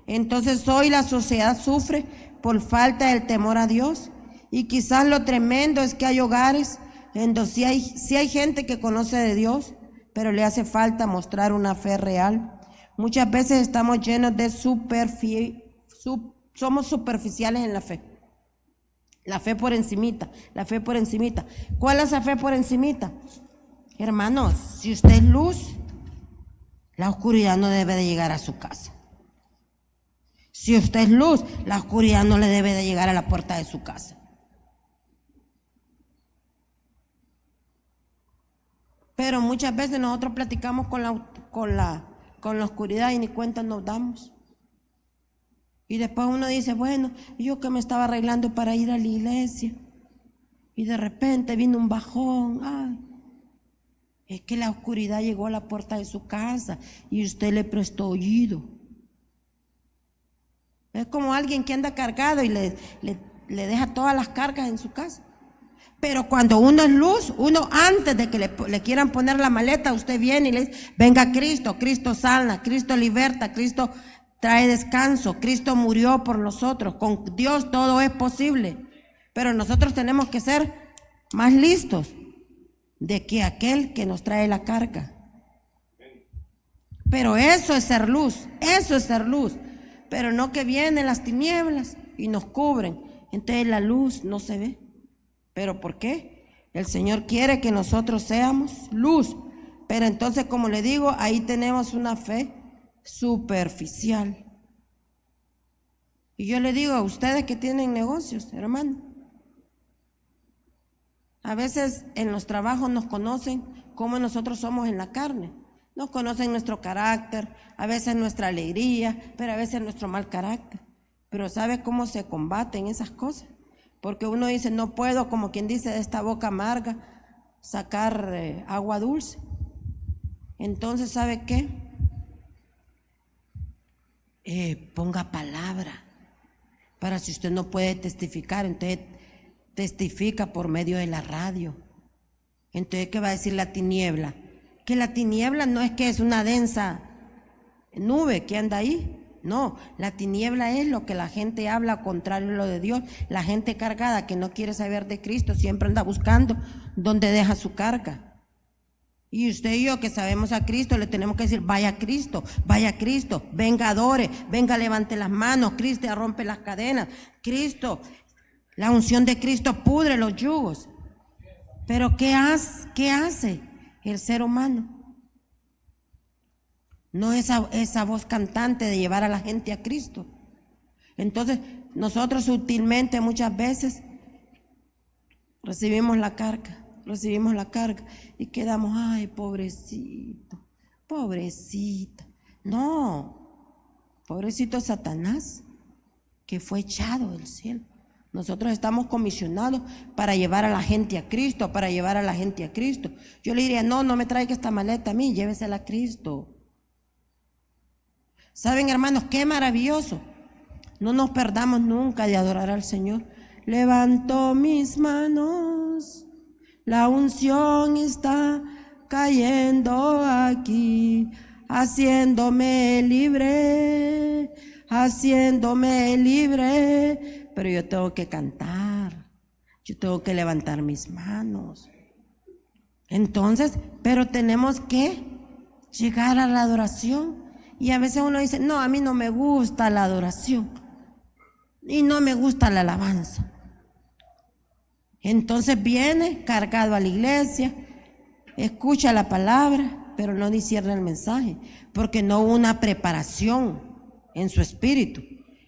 Entonces hoy la sociedad sufre por falta del temor a Dios, y quizás lo tremendo es que hay hogares en donde sí hay gente que conoce de Dios, pero le hace falta mostrar una fe real. Muchas veces estamos llenos de somos superficiales en la fe. La fe por encimita, la fe por encimita. ¿Cuál es la fe por encimita? Hermanos, si usted es luz, la oscuridad no debe de llegar a su casa. Si usted es luz, la oscuridad no le debe de llegar a la puerta de su casa. Pero muchas veces nosotros platicamos con la oscuridad y ni cuenta nos damos. Y después uno dice: bueno, yo que me estaba arreglando para ir a la iglesia, y de repente vino un bajón. Ay, es que la oscuridad llegó a la puerta de su casa y usted le prestó oído. Es como alguien que anda cargado y le deja todas las cargas en su casa. Pero cuando uno es luz, uno antes de que le quieran poner la maleta, usted viene y le dice: venga Cristo, Cristo sana, Cristo liberta, Cristo trae descanso, Cristo murió por nosotros. Con Dios todo es posible. Pero nosotros tenemos que ser más listos de que aquel que nos trae la carga. Pero eso es ser luz, eso es ser luz. Pero no que vienen las tinieblas y nos cubren. Entonces la luz no se ve. ¿Pero por qué? El Señor quiere que nosotros seamos luz. Pero entonces, como le digo, ahí tenemos una fe superficial. Y yo le digo a ustedes que tienen negocios, hermano, a veces en los trabajos nos conocen como nosotros somos en la carne. Nos conocen nuestro carácter, a veces nuestra alegría, pero a veces nuestro mal carácter. Pero ¿sabe cómo se combaten esas cosas? Porque uno dice: no puedo, como quien dice, de esta boca amarga sacar agua dulce. Entonces, ¿sabe qué? Ponga palabra. Para si usted no puede testificar, entonces testifica por medio de la radio. Entonces, ¿qué va a decir la tiniebla? Que la tiniebla no es que es una densa nube que anda ahí. No, la tiniebla es lo que la gente habla contrario a lo de Dios. La gente cargada que no quiere saber de Cristo siempre anda buscando dónde deja su carga. Y usted y yo que sabemos a Cristo le tenemos que decir: vaya Cristo, venga adore, venga levante las manos, Cristo rompe las cadenas, Cristo, la unción de Cristo pudre los yugos. Pero ¿qué hace el ser humano? No esa voz cantante de llevar a la gente a Cristo. Entonces nosotros sutilmente muchas veces recibimos la carga y quedamos: ay, pobrecito, pobrecita. No, pobrecito es Satanás, que fue echado del cielo. Nosotros estamos comisionados para llevar a la gente a Cristo, Yo le diría: no me traiga esta maleta a mí, llévesela a Cristo. ¿Saben, hermanos, qué maravilloso? No nos perdamos nunca de adorar al Señor. Levanto mis manos, la unción está cayendo aquí, haciéndome libre, haciéndome libre. Pero yo tengo que cantar, yo tengo que levantar mis manos. Entonces, pero tenemos que llegar a la adoración. Y a veces uno dice, no, a mí no me gusta la adoración y no me gusta la alabanza. Entonces viene cargado a la iglesia, escucha la palabra, pero no discierne el mensaje, porque no hubo una preparación en su espíritu.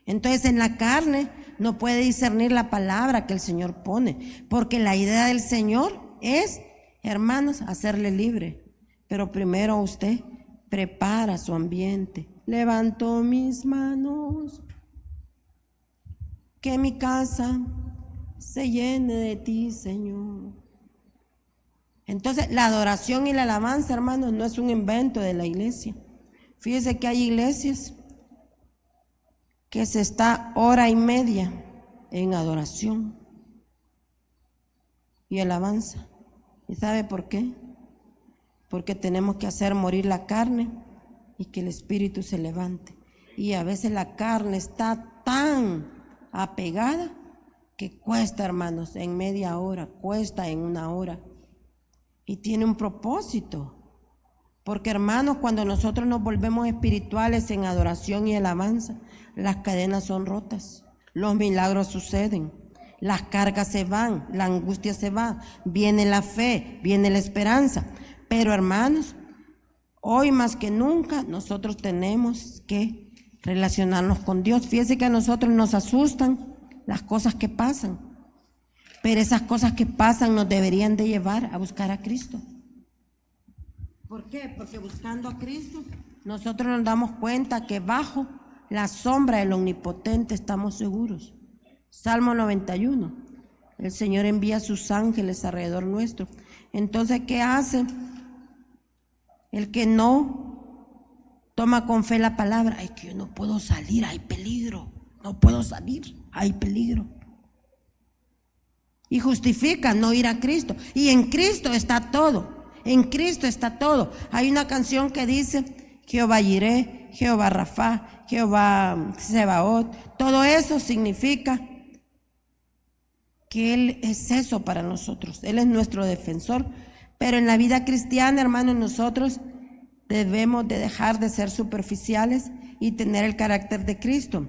Entonces en la carne no puede discernir la palabra que el Señor pone, porque la idea del Señor es, hermanos, hacerle libre. Pero primero usted prepara su ambiente. Levanto mis manos, que mi casa se llene de ti, Señor. Entonces la adoración y la alabanza, hermanos, no es un invento de la iglesia. Fíjese que hay iglesias que se está hora y media en adoración y alabanza. ¿Y sabe por qué? Porque tenemos que hacer morir la carne y que el espíritu se levante. Y a veces la carne está tan apegada que cuesta, hermanos, en media hora, cuesta en una hora. Y tiene un propósito. Porque, hermanos, cuando nosotros nos volvemos espirituales en adoración y alabanza, las cadenas son rotas, los milagros suceden, las cargas se van, la angustia se va, viene la fe, viene la esperanza. Pero, hermanos, hoy más que nunca nosotros tenemos que relacionarnos con Dios. Fíjense que a nosotros nos asustan las cosas que pasan, pero esas cosas que pasan nos deberían de llevar a buscar a Cristo. ¿Por qué? Porque buscando a Cristo nosotros nos damos cuenta que bajo la sombra del Omnipotente estamos seguros. Salmo 91, el Señor envía sus ángeles alrededor nuestro. Entonces, ¿qué hace el que no toma con fe la palabra? Ay, que yo no puedo salir, hay peligro, no puedo salir, hay peligro. Y justifica no ir a Cristo. Y en Cristo está todo, en Cristo está todo. Hay una canción que dice, Jehová Jireh, Jehová Rafa, Jehová Sebaot. Todo eso significa que Él es eso para nosotros. Él es nuestro defensor. Pero en la vida cristiana, hermanos, nosotros debemos de dejar de ser superficiales y tener el carácter de Cristo,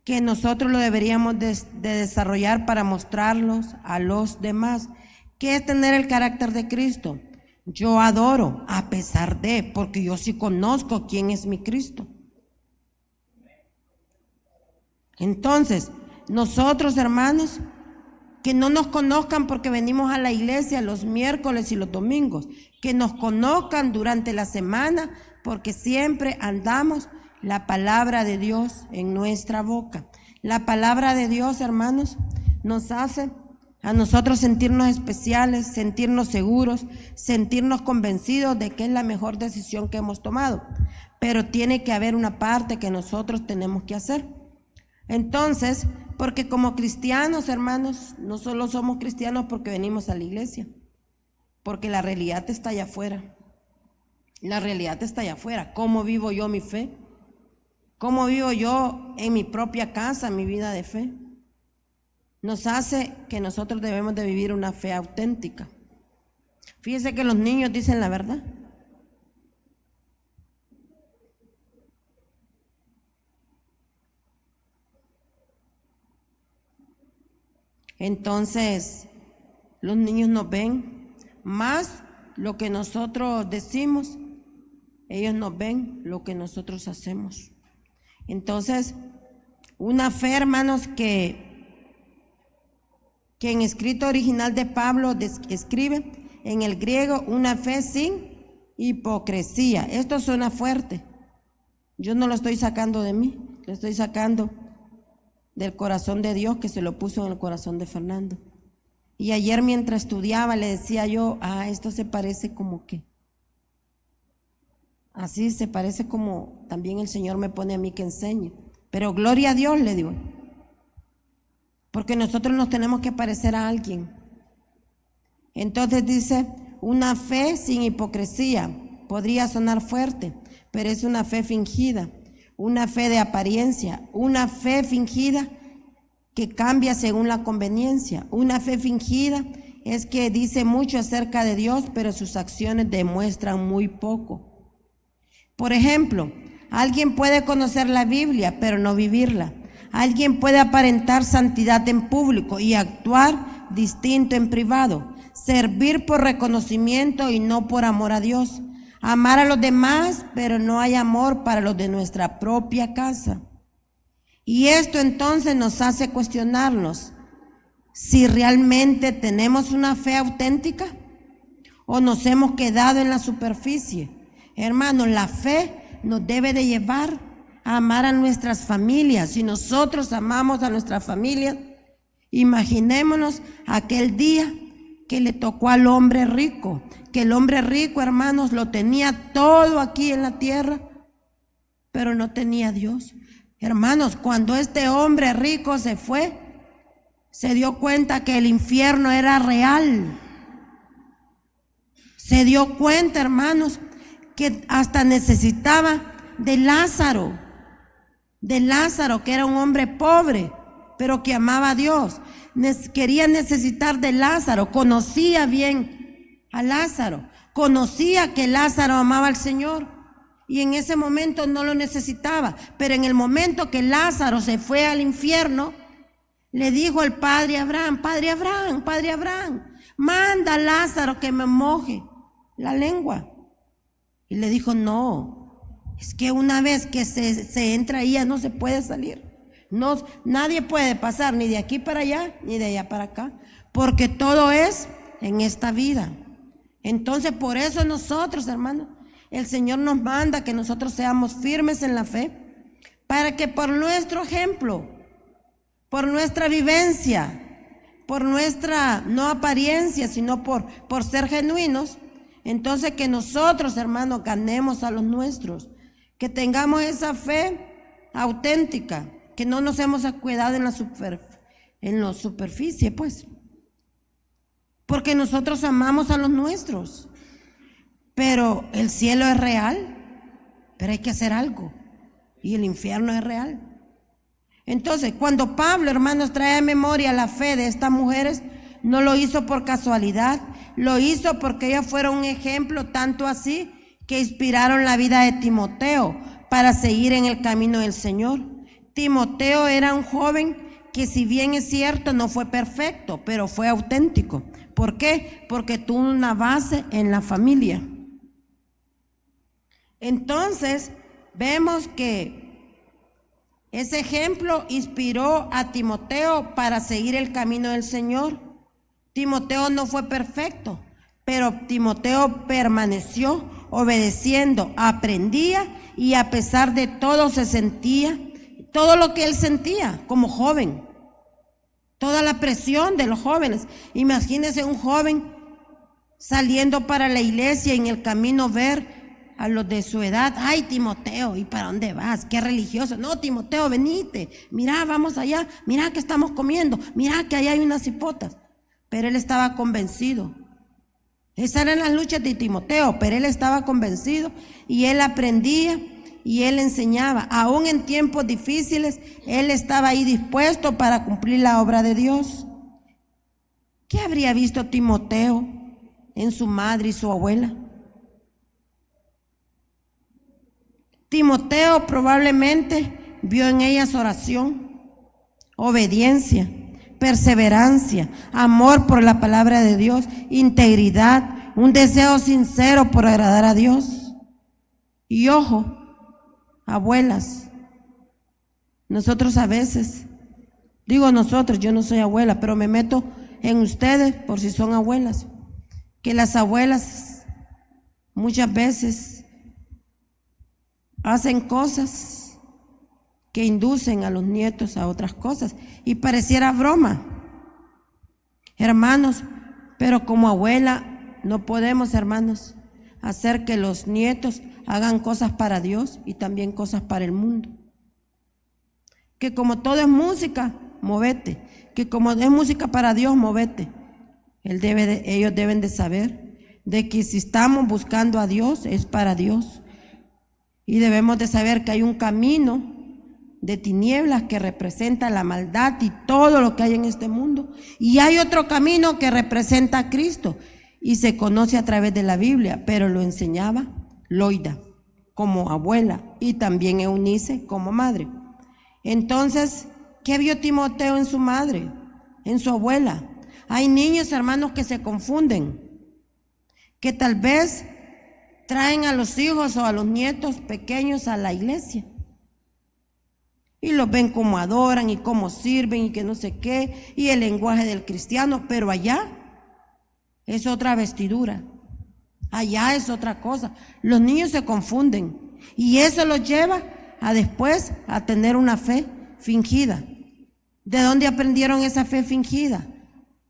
que nosotros lo deberíamos de desarrollar para mostrarlos a los demás. ¿Qué es tener el carácter de Cristo? Yo adoro a pesar de, porque yo sí conozco quién es mi Cristo. Entonces, nosotros, hermanos, que no nos conozcan porque venimos a la iglesia los miércoles y los domingos, que nos conozcan durante la semana porque siempre andamos la palabra de Dios en nuestra boca. La palabra de Dios, hermanos, nos hace a nosotros sentirnos especiales, sentirnos seguros, sentirnos convencidos de que es la mejor decisión que hemos tomado. Pero tiene que haber una parte que nosotros tenemos que hacer. Entonces, porque como cristianos, hermanos, no solo somos cristianos porque venimos a la iglesia, porque la realidad está allá afuera. La realidad está allá afuera. ¿Cómo vivo yo mi fe? ¿Cómo vivo yo en mi propia casa mi vida de fe? Nos hace que nosotros debemos de vivir una fe auténtica. Fíjese que los niños dicen la verdad. Entonces, los niños nos ven más lo que nosotros decimos, ellos nos ven lo que nosotros hacemos. Entonces, una fe, hermanos, que en escrito original de Pablo escribe en el griego, una fe sin hipocresía. Esto suena fuerte. Yo no lo estoy sacando de mí, lo estoy sacando del corazón de Dios que se lo puso en el corazón de Fernando. Y ayer mientras estudiaba le decía yo, esto se parece como que, así se parece como también el Señor me pone a mí que enseñe. Pero gloria a Dios, le digo, porque nosotros nos tenemos que parecer a alguien. Entonces dice, una fe sin hipocresía. Podría sonar fuerte, pero es una fe fingida, una fe de apariencia, una fe fingida que cambia según la conveniencia. Una fe fingida es que dice mucho acerca de Dios, pero sus acciones demuestran muy poco. Por ejemplo, alguien puede conocer la Biblia, pero no vivirla. Alguien puede aparentar santidad en público y actuar distinto en privado. Servir por reconocimiento y no por amor a Dios. Amar a los demás, pero no hay amor para los de nuestra propia casa. Y esto entonces nos hace cuestionarnos si realmente tenemos una fe auténtica o nos hemos quedado en la superficie. Hermanos, la fe nos debe de llevar a amar a nuestras familias. Si nosotros amamos a nuestras familias, imaginémonos aquel día que le tocó al hombre rico, que el hombre rico, hermanos, lo tenía todo aquí en la tierra, pero no tenía a Dios. Hermanos, cuando este hombre rico se fue, se dio cuenta que el infierno era real. Se dio cuenta, hermanos, que hasta necesitaba de Lázaro, que era un hombre pobre, pero que amaba a Dios. Quería necesitar de Lázaro, conocía bien a Lázaro, conocía que Lázaro amaba al Señor y en ese momento no lo necesitaba, pero en el momento que Lázaro se fue al infierno, le dijo al padre Abraham, padre Abraham, manda a Lázaro que me moje la lengua. Y le dijo, no, es que una vez que se entra ahí ya no se puede salir. No, nadie puede pasar ni de aquí para allá, ni de allá para acá, porque todo es en esta vida. Entonces, por eso nosotros, hermanos, el Señor nos manda que nosotros seamos firmes en la fe, para que por nuestro ejemplo, por nuestra vivencia, por nuestra no apariencia, sino por ser genuinos, entonces que nosotros, hermanos, ganemos a los nuestros, que tengamos esa fe auténtica, que no nos hemos quedado en la superficie, pues, porque nosotros amamos a los nuestros, pero el cielo es real, pero hay que hacer algo, y el infierno es real. Entonces, cuando Pablo, hermanos, trae a memoria la fe de estas mujeres, no lo hizo por casualidad, lo hizo porque ellas fueron un ejemplo, tanto así que inspiraron la vida de Timoteo para seguir en el camino del Señor. Timoteo era un joven que, si bien es cierto, no fue perfecto, pero fue auténtico. ¿Por qué? Porque tuvo una base en la familia. Entonces, vemos que ese ejemplo inspiró a Timoteo para seguir el camino del Señor. Timoteo no fue perfecto, pero Timoteo permaneció obedeciendo, aprendía y a pesar de todo se sentía todo lo que él sentía como joven, toda la presión de los jóvenes. Imagínense un joven saliendo para la iglesia y en el camino ver a los de su edad. Ay, Timoteo, ¿y para dónde vas? Qué religioso. No, Timoteo, venite, mira, vamos allá, mira que estamos comiendo, mira que allá hay unas cipotas. Pero él estaba convencido. Esas eran las luchas de Timoteo, pero él estaba convencido y él aprendía y él enseñaba. Aún en tiempos difíciles, él estaba ahí dispuesto para cumplir la obra de Dios. ¿Qué habría visto Timoteo en su madre y su abuela? Timoteo probablemente vio en ellas oración, obediencia, perseverancia, amor por la palabra de Dios, integridad, un deseo sincero por agradar a Dios. Y ojo, abuelas, nosotros a veces, digo nosotros, yo no soy abuela, pero me meto en ustedes por si son abuelas, que las abuelas muchas veces hacen cosas que inducen a los nietos a otras cosas y pareciera broma, hermanos, pero como abuela no podemos, hermanos, hacer que los nietos hagan cosas para Dios y también cosas para el mundo. Que como todo es música, movete. Que como es música para Dios, movete. Ellos deben de saber de que si estamos buscando a Dios es para Dios, y debemos de saber que hay un camino de tinieblas que representa la maldad y todo lo que hay en este mundo, y hay otro camino que representa a Cristo y se conoce a través de la Biblia, pero lo enseñaba Loida como abuela y también Eunice como madre. Entonces, ¿qué vio Timoteo en su madre, en su abuela? Hay niños, hermanos, que se confunden, que tal vez traen a los hijos o a los nietos pequeños a la iglesia y los ven como adoran y cómo sirven y que no sé qué, y el lenguaje del cristiano, pero allá es otra vestidura, allá es otra cosa. Los niños se confunden y eso los lleva a después a tener una fe fingida. ¿De dónde aprendieron esa fe fingida?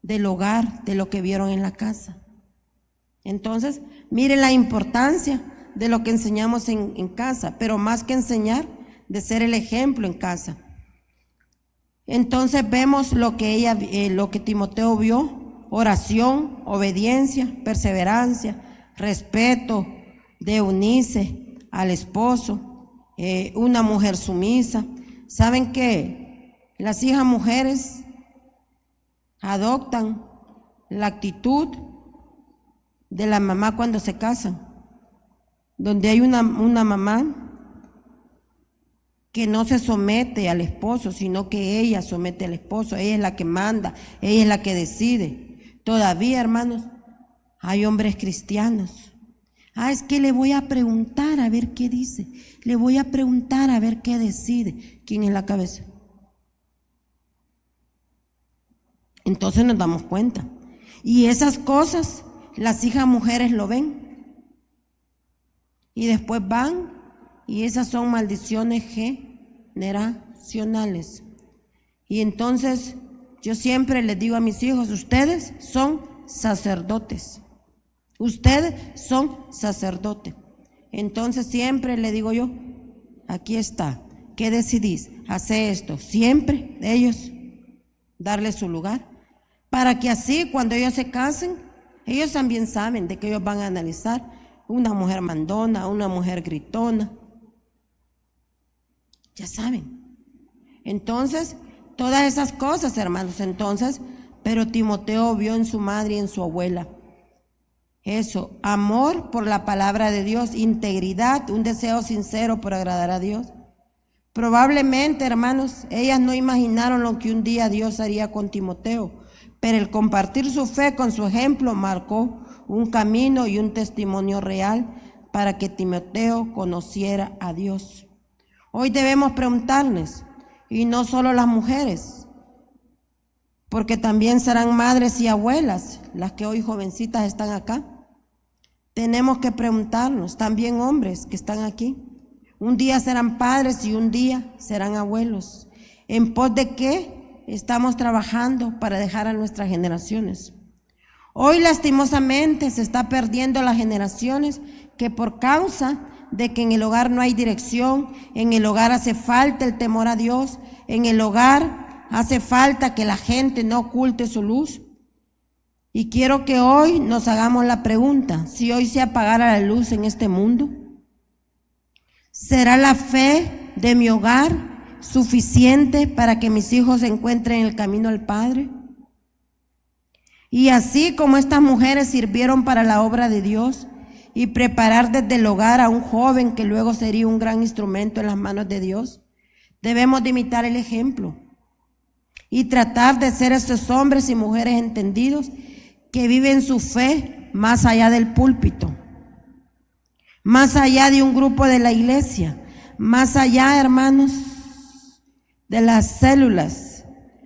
Del hogar, de lo que vieron en la casa. Entonces, miren la importancia de lo que enseñamos en casa, pero más que enseñar, de ser el ejemplo en casa. Entonces vemos lo que Timoteo vio: oración, obediencia, perseverancia, respeto de Eunice al esposo, una mujer sumisa. ¿Saben que las hijas mujeres adoptan la actitud de la mamá cuando se casan? Donde hay una mamá que no se somete al esposo, sino que ella somete al esposo, ella es la que manda, ella es la que decide. Todavía, hermanos, hay hombres cristianos. Es que le voy a preguntar a ver qué dice, le voy a preguntar a ver qué decide. ¿Quién es la cabeza? Entonces nos damos cuenta. Y esas cosas, las hijas mujeres lo ven. Y después van, y esas son maldiciones generacionales. Y entonces yo siempre les digo a mis hijos: ustedes son sacerdotes. Ustedes son sacerdotes. Entonces siempre le digo yo: aquí está, ¿qué decidís? Hacer esto. Siempre ellos darles su lugar, para que así cuando ellos se casen, ellos también saben de que ellos van a analizar una mujer mandona, una mujer gritona. Ya saben. Entonces, todas esas cosas, hermanos. Entonces, pero Timoteo vio en su madre y en su abuela eso: amor por la palabra de Dios, integridad, un deseo sincero por agradar a Dios. Probablemente, hermanos, ellas no imaginaron lo que un día Dios haría con Timoteo, pero el compartir su fe con su ejemplo marcó un camino y un testimonio real para que Timoteo conociera a Dios. Hoy debemos preguntarnos, y no solo las mujeres, porque también serán madres y abuelas las que hoy jovencitas están acá. Tenemos que preguntarnos, también hombres que están aquí, un día serán padres y un día serán abuelos. ¿En pos de qué estamos trabajando para dejar a nuestras generaciones? Hoy lastimosamente se está perdiendo las generaciones que por causa de que en el hogar no hay dirección, en el hogar hace falta el temor a Dios, en el hogar hace falta que la gente no oculte su luz. Y quiero que hoy nos hagamos la pregunta: si hoy se apagara la luz en este mundo, ¿será la fe de mi hogar suficiente para que mis hijos encuentren el camino al Padre? Y así como estas mujeres sirvieron para la obra de Dios y preparar desde el hogar a un joven que luego sería un gran instrumento en las manos de Dios, debemos de imitar el ejemplo y tratar de ser esos hombres y mujeres entendidos que viven su fe más allá del púlpito, más allá de un grupo de la iglesia, más allá, hermanos, de las células,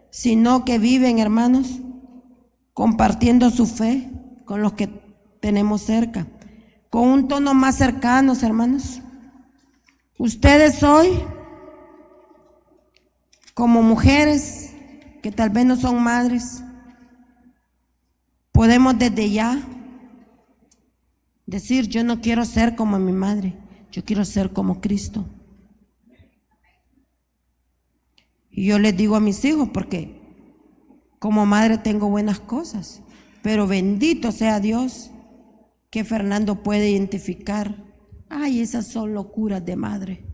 sino que viven, hermanos, compartiendo su fe con los que tenemos cerca, con un tono más cercano, hermanos. Ustedes hoy, como mujeres que tal vez no son madres, podemos desde ya decir: yo no quiero ser como mi madre, yo quiero ser como Cristo. Y yo les digo a mis hijos, porque como madre tengo buenas cosas, pero bendito sea Dios que Fernando puede identificar. Ay, esas son locuras de madre.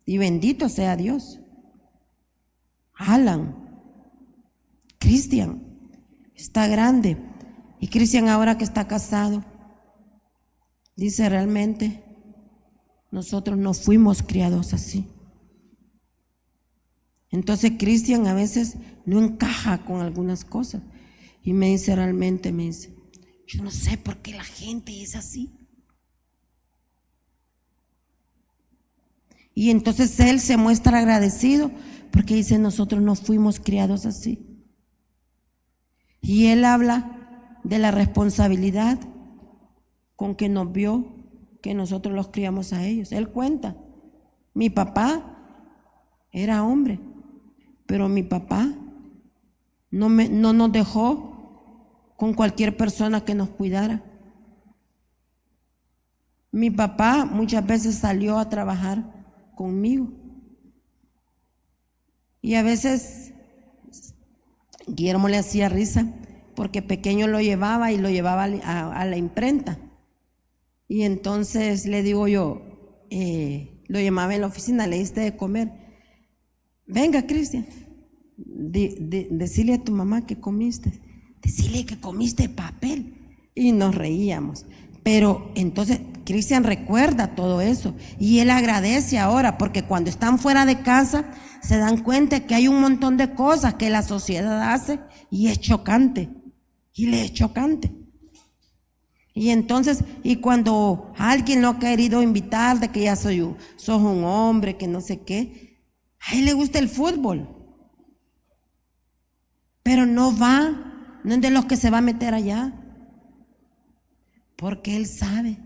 Y bendito sea Dios. Alan, Cristian, está grande. Y Cristian ahora que está casado, dice realmente, nosotros no fuimos criados así. Entonces Cristian a veces no encaja con algunas cosas. Y me dice realmente, me dice, yo no sé por qué la gente es así. Y entonces él se muestra agradecido porque dice, nosotros no fuimos criados así. Y él habla de la responsabilidad con que nos vio que nosotros los criamos a ellos. Él cuenta, mi papá era hombre, pero mi papá no nos dejó con cualquier persona que nos cuidara. Mi papá muchas veces salió a trabajar conmigo. Y a veces Guillermo le hacía risa porque pequeño lo llevaba y lo llevaba a la imprenta. Y entonces le digo yo, lo llamaba en la oficina, le diste de comer. Venga, Cristian, decirle a tu mamá que comiste. Decirle que comiste papel. Y nos reíamos. Pero entonces Cristian recuerda todo eso y él agradece ahora porque cuando están fuera de casa se dan cuenta que hay un montón de cosas que la sociedad hace y es chocante, y le es chocante. Y entonces, y cuando alguien lo ha querido invitar de que ya sos un hombre, que no sé qué, a él le gusta el fútbol, pero no es de los que se va a meter allá. Porque él sabe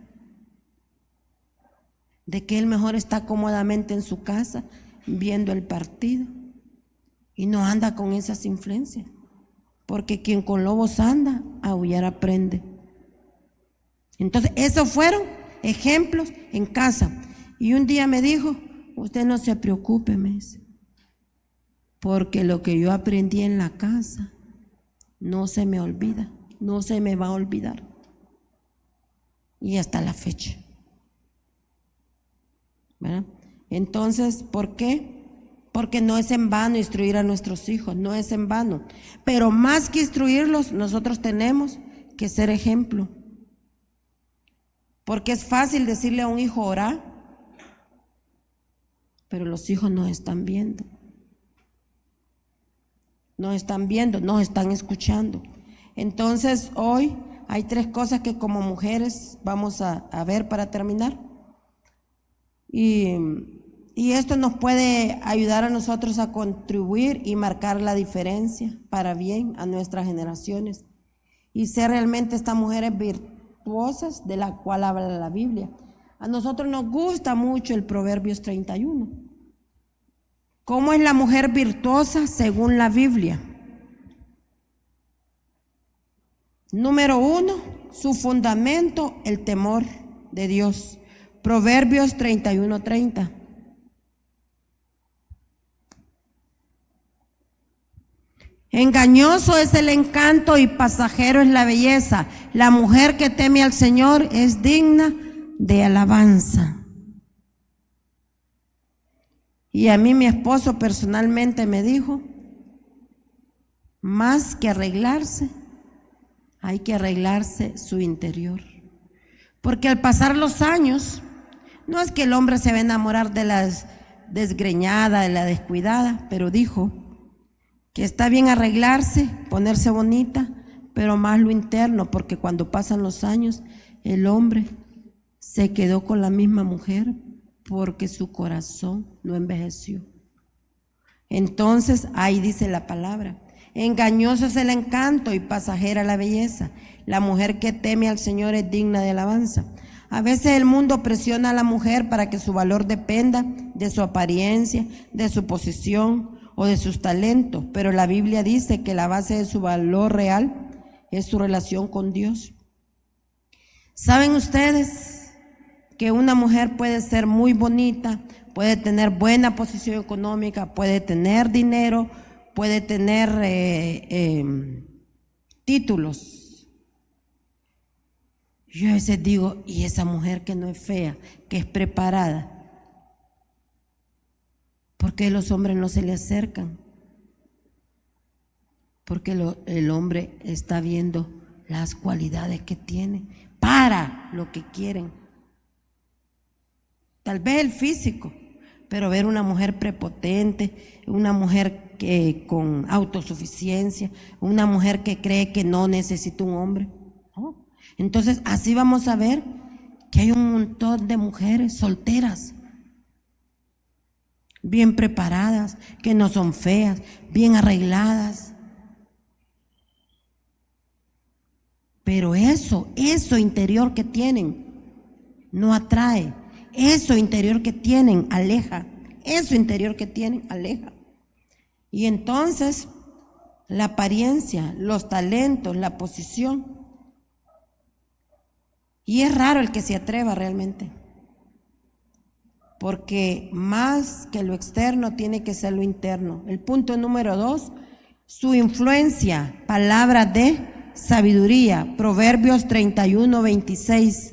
de que él mejor está cómodamente en su casa viendo el partido y no anda con esas influencias. Porque quien con lobos anda, a aullar aprende. Entonces, esos fueron ejemplos en casa. Y un día me dijo, usted no se preocupe, me dice, porque lo que yo aprendí en la casa no se me olvida, no se me va a olvidar. Y hasta la fecha, ¿verdad? Entonces, ¿por qué? Porque no es en vano instruir a nuestros hijos, no es en vano. Pero más que instruirlos, nosotros tenemos que ser ejemplo. Porque es fácil decirle a un hijo orar, pero los hijos nos están viendo. Nos están viendo, nos están escuchando. Entonces, hoy hay 3 cosas que como mujeres vamos a ver para terminar. Y esto nos puede ayudar a nosotros a contribuir y marcar la diferencia para bien a nuestras generaciones. Y ser realmente estas mujeres virtuosas de la cual habla la Biblia. A nosotros nos gusta mucho el Proverbios 31. ¿Cómo es la mujer virtuosa según la Biblia? Número 1, su fundamento, el temor de Dios. Proverbios 31:30. Engañoso es el encanto y pasajero es la belleza. La mujer que teme al Señor es digna de alabanza. Y a mí mi esposo personalmente me dijo, más que arreglarse, hay que arreglarse su interior. Porque al pasar los años, no es que el hombre se va a enamorar de la desgreñada, de la descuidada, pero dijo que está bien arreglarse, ponerse bonita, pero más lo interno, porque cuando pasan los años, el hombre se quedó con la misma mujer porque su corazón no envejeció. Entonces, ahí dice la palabra. Engañoso es el encanto y pasajera la belleza. La mujer que teme al Señor es digna de alabanza. A veces el mundo presiona a la mujer para que su valor dependa de su apariencia, de su posición o de sus talentos, pero la Biblia dice que la base de su valor real es su relación con Dios. ¿Saben ustedes que una mujer puede ser muy bonita, puede tener buena posición económica, puede tener dinero, puede tener títulos? Yo a veces digo, ¿y esa mujer que no es fea, que es preparada? ¿Por qué los hombres no se le acercan? Porque el hombre está viendo las cualidades que tiene para lo que quieren. Tal vez el físico, pero ver una mujer prepotente, una mujer con autosuficiencia, una mujer que cree que no necesita un hombre. ¿No? Entonces así vamos a ver que hay un montón de mujeres solteras, bien preparadas, que no son feas, bien arregladas. Pero eso interior que tienen no atrae. Eso interior que tienen aleja. Eso interior que tienen aleja. Y entonces la apariencia, los talentos, la posición. Y es raro el que se atreva realmente. Porque más que lo externo tiene que ser lo interno. El punto número 2, su influencia, palabra de sabiduría, Proverbios 31:26.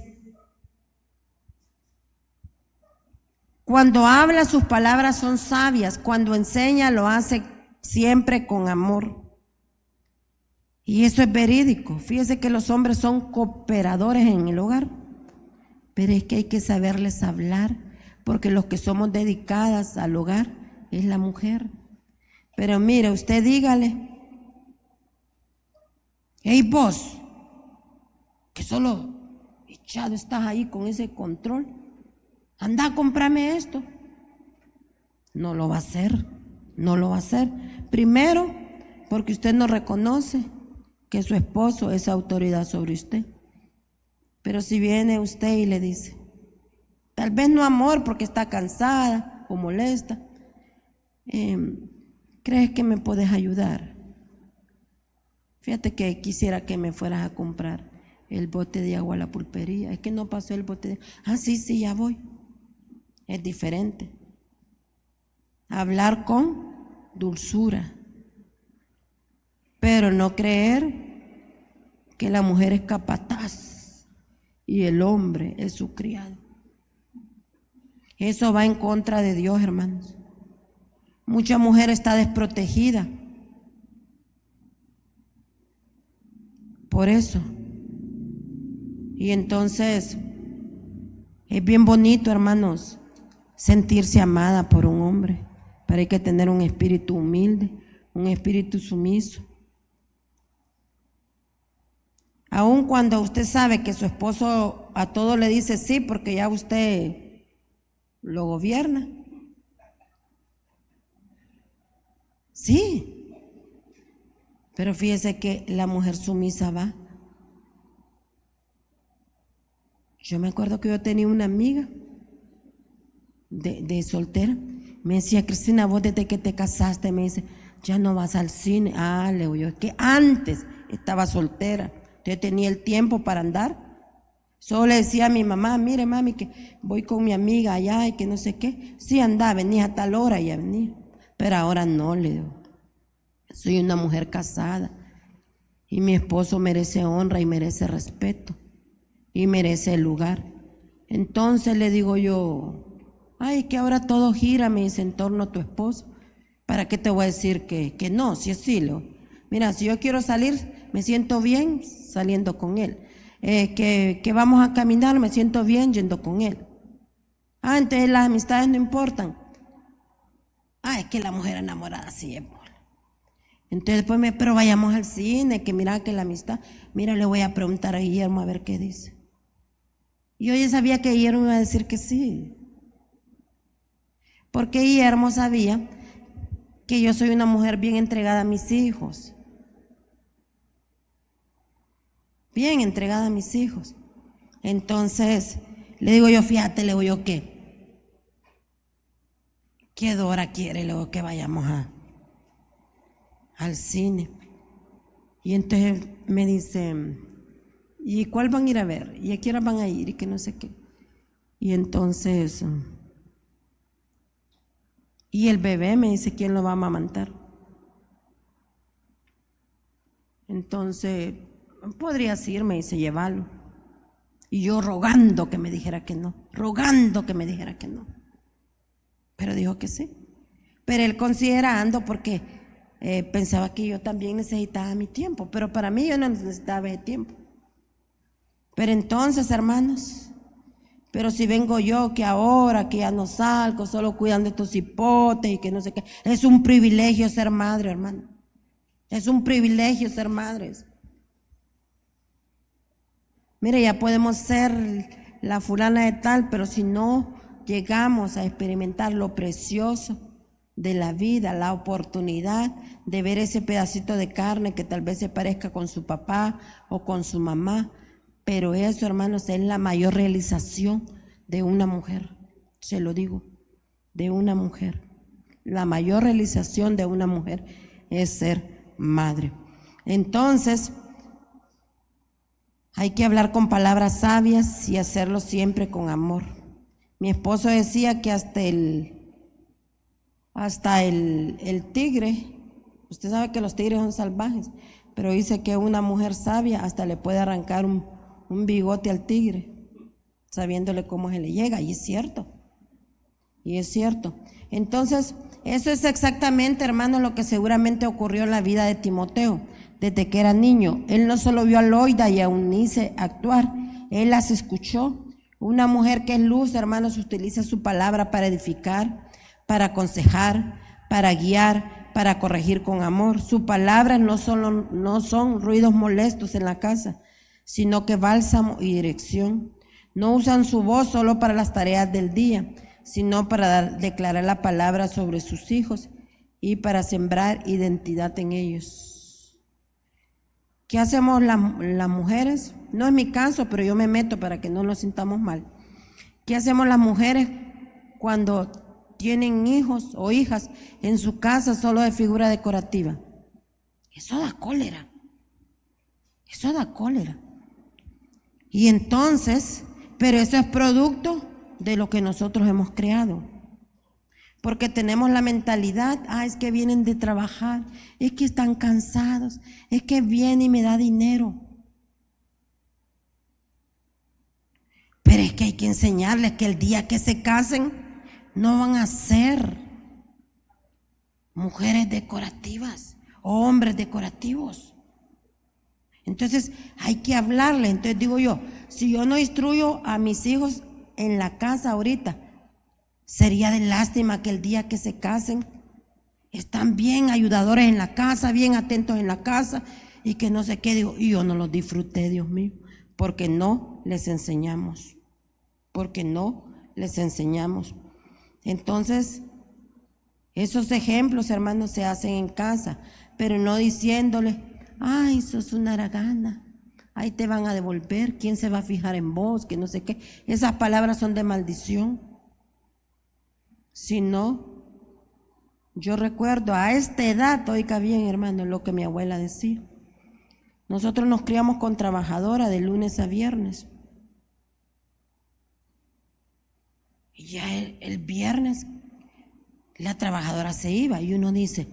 Cuando habla, sus palabras son sabias. Cuando enseña, lo hace siempre con amor. Y eso es verídico. Fíjese que los hombres son cooperadores en el hogar, pero es que hay que saberles hablar, porque los que somos dedicadas al hogar es la mujer. Pero mire, usted dígale: hey vos, que solo echado estás ahí con ese control, anda a comprarme esto. No lo va a hacer, no lo va a hacer. Primero, porque usted no reconoce que su esposo es autoridad sobre usted. Pero si viene usted y le dice, tal vez no amor porque está cansada o molesta, ¿crees que me puedes ayudar? Fíjate que quisiera que me fueras a comprar el bote de agua a la pulpería. Es que no pasó el bote de agua. Sí, ya voy. Es diferente. Hablar con dulzura. Pero no creer que la mujer es capataz y el hombre es su criado. Eso va en contra de Dios, hermanos. Mucha mujer está desprotegida. Por eso. Y entonces es bien bonito, hermanos, sentirse amada por un hombre, pero hay que tener un espíritu humilde, un espíritu sumiso. Aun cuando usted sabe que su esposo a todo le dice sí, porque ya usted lo gobierna. Sí. Pero fíjese que la mujer sumisa va. Yo me acuerdo que yo tenía una amiga de soltera. Me decía: Cristina, vos desde que te casaste, me dice, ya no vas al cine. Le digo yo, es que antes estaba soltera, yo tenía el tiempo para andar. Solo le decía a mi mamá: mire mami, que voy con mi amiga allá y que no sé qué. Sí, anda, venía a tal hora y ya venía. Pero ahora no, le digo. Soy una mujer casada y mi esposo merece honra y merece respeto y merece el lugar. Entonces le digo yo: que ahora todo gira, me dice, en torno a tu esposo. ¿Para qué te voy a decir que no? Si es sí, mira, si yo quiero salir, me siento bien saliendo con él. Que vamos a caminar, me siento bien yendo con él. Entonces las amistades no importan. Es que la mujer enamorada sí es. Entonces después pero vayamos al cine, que mira que la amistad. Mira, le voy a preguntar a Guillermo a ver qué dice. Y yo ya sabía que Guillermo iba a decir que sí. Porque Guillermo sabía que yo soy una mujer bien entregada a mis hijos. Bien entregada a mis hijos. Entonces, le digo yo, fíjate, le digo yo, ¿qué Dora quiere? Le digo que vayamos al cine. Y entonces me dice, ¿y cuál van a ir a ver? ¿Y a qué hora van a ir? Y que no sé qué. Y entonces, y el bebé, me dice, ¿quién lo va a amamantar? Entonces, podrías ir, me dice, llévalo. Y yo rogando que me dijera que no, rogando que me dijera que no. Pero dijo que sí. Pero él considerando porque pensaba que yo también necesitaba mi tiempo, pero para mí yo no necesitaba ese tiempo. Pero entonces, hermanos, pero si vengo yo que ahora que ya no salgo, solo cuidan de estos hipotes y que no sé qué, es un privilegio ser madre, hermano. Es un privilegio ser madres. Mire, ya podemos ser la fulana de tal, pero si no llegamos a experimentar lo precioso de la vida, la oportunidad de ver ese pedacito de carne que tal vez se parezca con su papá o con su mamá, pero eso, hermanos, es la mayor realización de una mujer, se lo digo, de una mujer. La mayor realización de una mujer es ser madre. Entonces, hay que hablar con palabras sabias y hacerlo siempre con amor. Mi esposo decía que hasta el tigre, usted sabe que los tigres son salvajes, pero dice que una mujer sabia hasta le puede arrancar un bigote al tigre, sabiéndole cómo se le llega, y es cierto. Entonces, eso es exactamente, hermano, lo que seguramente ocurrió en la vida de Timoteo. Desde que era niño, él no solo vio a Loida y a Eunice actuar, él las escuchó. Una mujer que es luz, hermanos, utiliza su palabra para edificar, para aconsejar, para guiar, para corregir con amor. Sus palabras no son ruidos molestos en la casa, sino que bálsamo y dirección. No usan su voz solo para las tareas del día, sino para declarar la palabra sobre sus hijos y para sembrar identidad en ellos. ¿Qué hacemos las mujeres? No es mi caso, pero yo me meto para que no nos sintamos mal. ¿Qué hacemos las mujeres cuando tienen hijos o hijas en su casa solo de figura decorativa? Eso da cólera. Y entonces, pero eso es producto de lo que nosotros hemos creado. Porque tenemos la mentalidad, es que vienen de trabajar, es que están cansados, es que viene y me da dinero. Pero es que hay que enseñarles que el día que se casen no van a ser mujeres decorativas o hombres decorativos. Entonces hay que hablarle. Entonces digo yo, si yo no instruyo a mis hijos en la casa ahorita, sería de lástima que el día que se casen están bien ayudadores en la casa, bien atentos en la casa y que no sé qué. Digo, y yo no los disfruté, Dios mío, porque no les enseñamos. Entonces, esos ejemplos, hermanos, se hacen en casa, pero no diciéndole, sos una haragana, ahí te van a devolver, ¿quién se va a fijar en vos? Que no sé qué. Esas palabras son de maldición. Si no, yo recuerdo a esta edad, oiga bien, hermano, lo que mi abuela decía. Nosotros nos criamos con trabajadora de lunes a viernes. Y ya el viernes la trabajadora se iba y uno dice,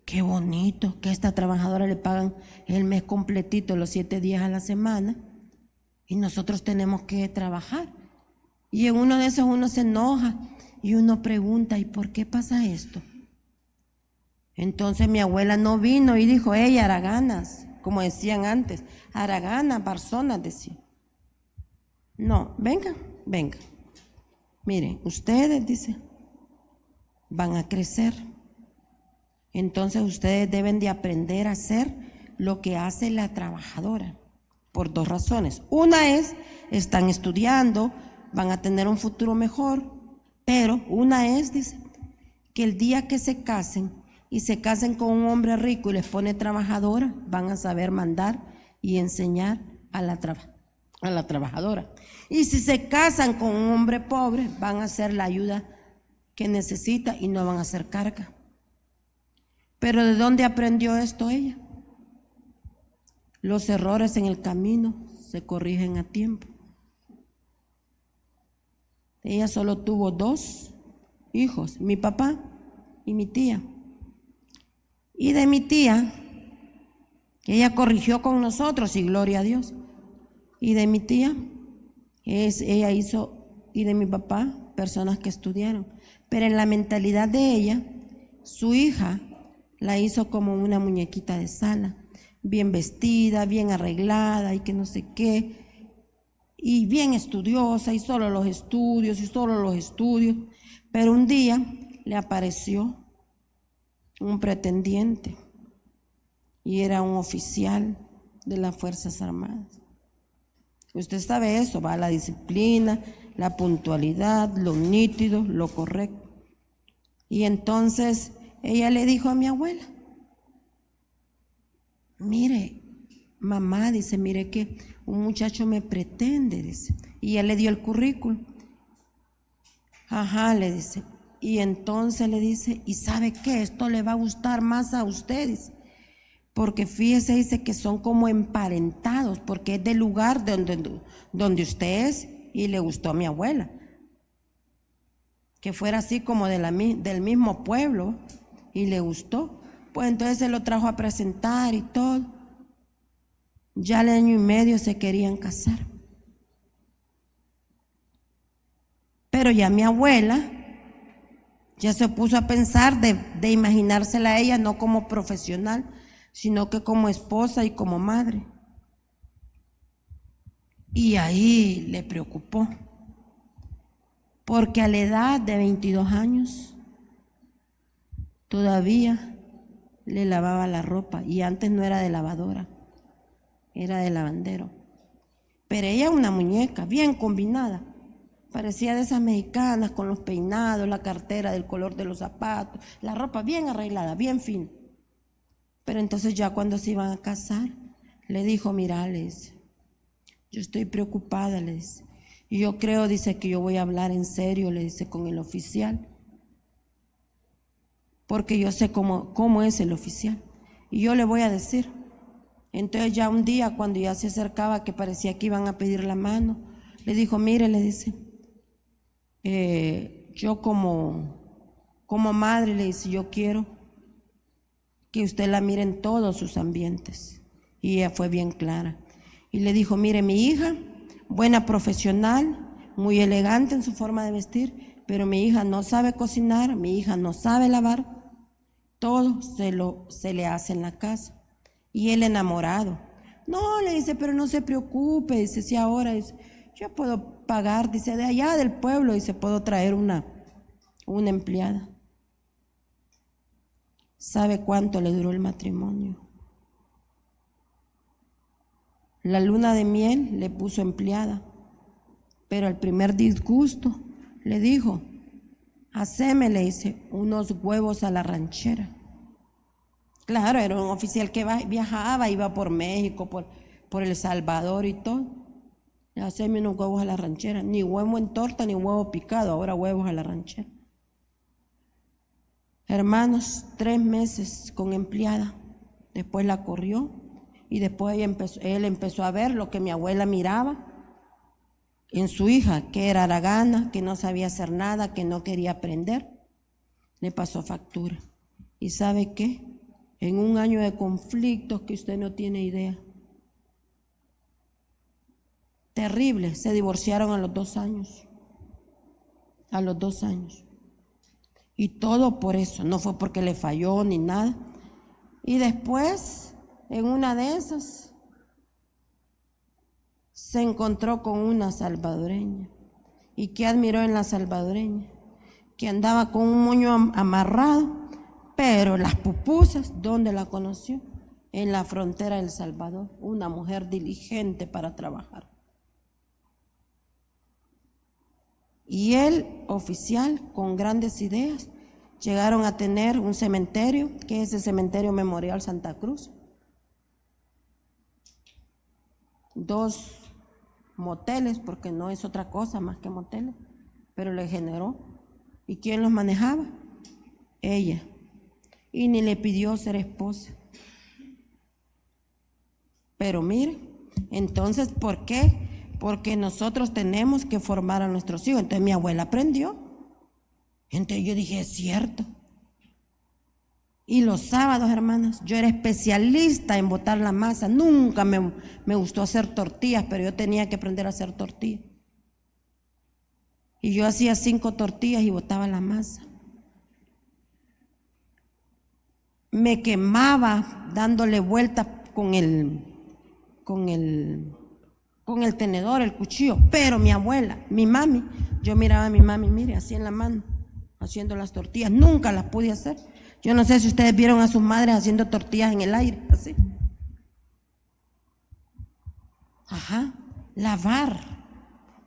qué bonito que a esta trabajadora le pagan el mes completito, los 7 días a la semana, y nosotros tenemos que trabajar. Y en uno de esos uno se enoja y uno pregunta, ¿y por qué pasa esto? Entonces mi abuela no vino y dijo, haraganas, como decían antes, haraganas, barzonas, decía. No, vengan. Miren, ustedes, dice, van a crecer. Entonces ustedes deben de aprender a hacer lo que hace la trabajadora, por 2 razones. Una es, están estudiando, van a tener un futuro mejor, pero una es, dice, que el día que se casen y se casen con un hombre rico y les pone trabajadora, van a saber mandar y enseñar a la trabajadora. Y si se casan con un hombre pobre, van a hacer la ayuda que necesita y no van a hacer carga. Pero ¿de dónde aprendió esto ella? Los errores en el camino se corrigen a tiempo. Ella solo tuvo 2 hijos, mi papá y mi tía. Y de mi tía, que ella corrigió con nosotros, y gloria a Dios. Y de mi tía, Ella hizo, y de mi papá, personas que estudiaron. Pero en la mentalidad de ella, su hija la hizo como una muñequita de sala, bien vestida, bien arreglada y que no sé qué, y bien estudiosa, y solo los estudios, y solo los estudios. Pero un día le apareció un pretendiente, y era un oficial de las Fuerzas Armadas. Usted sabe eso, va, la disciplina, la puntualidad, lo nítido, lo correcto. Y entonces ella le dijo a mi abuela: mire, mamá, dice, mire que un muchacho me pretende, dice. Y ella le dio el currículum. Ajá, le dice. Y entonces le dice: ¿y sabe qué? Esto le va a gustar más a ustedes, porque fíjese, dice, que son como emparentados, porque es del lugar donde usted es, y le gustó a mi abuela, que fuera así como del mismo pueblo, y le gustó. Pues entonces se lo trajo a presentar y todo. Ya al año y medio se querían casar. Pero ya mi abuela ya se puso a pensar de imaginársela a ella no como profesional, sino que como esposa y como madre. Y ahí le preocupó, porque a la edad de 22 años todavía le lavaba la ropa, y antes no era de lavadora, era de lavandero. Pero ella una muñeca bien combinada, parecía de esas mexicanas, con los peinados, la cartera del color de los zapatos, la ropa bien arreglada, bien fina. Pero entonces ya cuando se iban a casar, le dijo: mira, le dice, yo estoy preocupada, le dice, y yo creo, dice, que yo voy a hablar en serio, le dice, con el oficial, porque yo sé cómo es el oficial, y yo le voy a decir. Entonces ya un día, cuando ya se acercaba, que parecía que iban a pedir la mano, le dijo: mire, le dice, yo como madre, le dice, yo quiero que usted la mire en todos sus ambientes. Y ella fue bien clara y le dijo: mire, mi hija, buena profesional, muy elegante en su forma de vestir, pero mi hija no sabe cocinar, mi hija no sabe lavar, todo se le hace en la casa. Y él enamorado: no, le dice, pero no se preocupe, dice, si ahora, dice, yo puedo pagar, dice, de allá del pueblo, dice, puedo traer una empleada. ¿Sabe cuánto le duró el matrimonio? La luna de miel le puso empleada, pero al primer disgusto le dijo: haceme, le dice, unos huevos a la ranchera. Claro, era un oficial que viajaba, iba por México, por El Salvador y todo. Haceme unos huevos a la ranchera, ni huevo en torta ni huevo picado, ahora huevos a la ranchera. Hermanos, 3 meses con empleada, después la corrió, y después él empezó a ver lo que mi abuela miraba en su hija, que era haragana, que no sabía hacer nada, que no quería aprender. Le pasó factura. ¿Y sabe qué? En un año de conflictos que usted no tiene idea, terrible, se divorciaron a los 2 años. A los 2 años. Y todo por eso, no fue porque le falló ni nada. Y después, en una de esas, se encontró con una salvadoreña. ¿Y qué admiró en la salvadoreña? Que andaba con un moño amarrado, pero las pupusas, ¿dónde la conoció? En la frontera de El Salvador, una mujer diligente para trabajar. Y el oficial, con grandes ideas, llegaron a tener un cementerio, que es el Cementerio Memorial Santa Cruz. 2 moteles, porque no es otra cosa más que moteles, pero le generó. ¿Y quién los manejaba? Ella. Y ni le pidió ser esposa. Pero mire, entonces, ¿por qué? Porque nosotros tenemos que formar a nuestros hijos. Entonces mi abuela aprendió. Entonces yo dije, es cierto. Y los sábados, hermanas, yo era especialista en botar la masa. Nunca me gustó hacer tortillas, pero yo tenía que aprender a hacer tortillas. Y yo hacía 5 tortillas y botaba la masa. Me quemaba dándole vuelta con el tenedor, el cuchillo. Pero mi abuela, mi mami, yo miraba a mi mami, mire, así en la mano, haciendo las tortillas. Nunca las pude hacer. Yo no sé si ustedes vieron a sus madres haciendo tortillas en el aire, así. Ajá, lavar.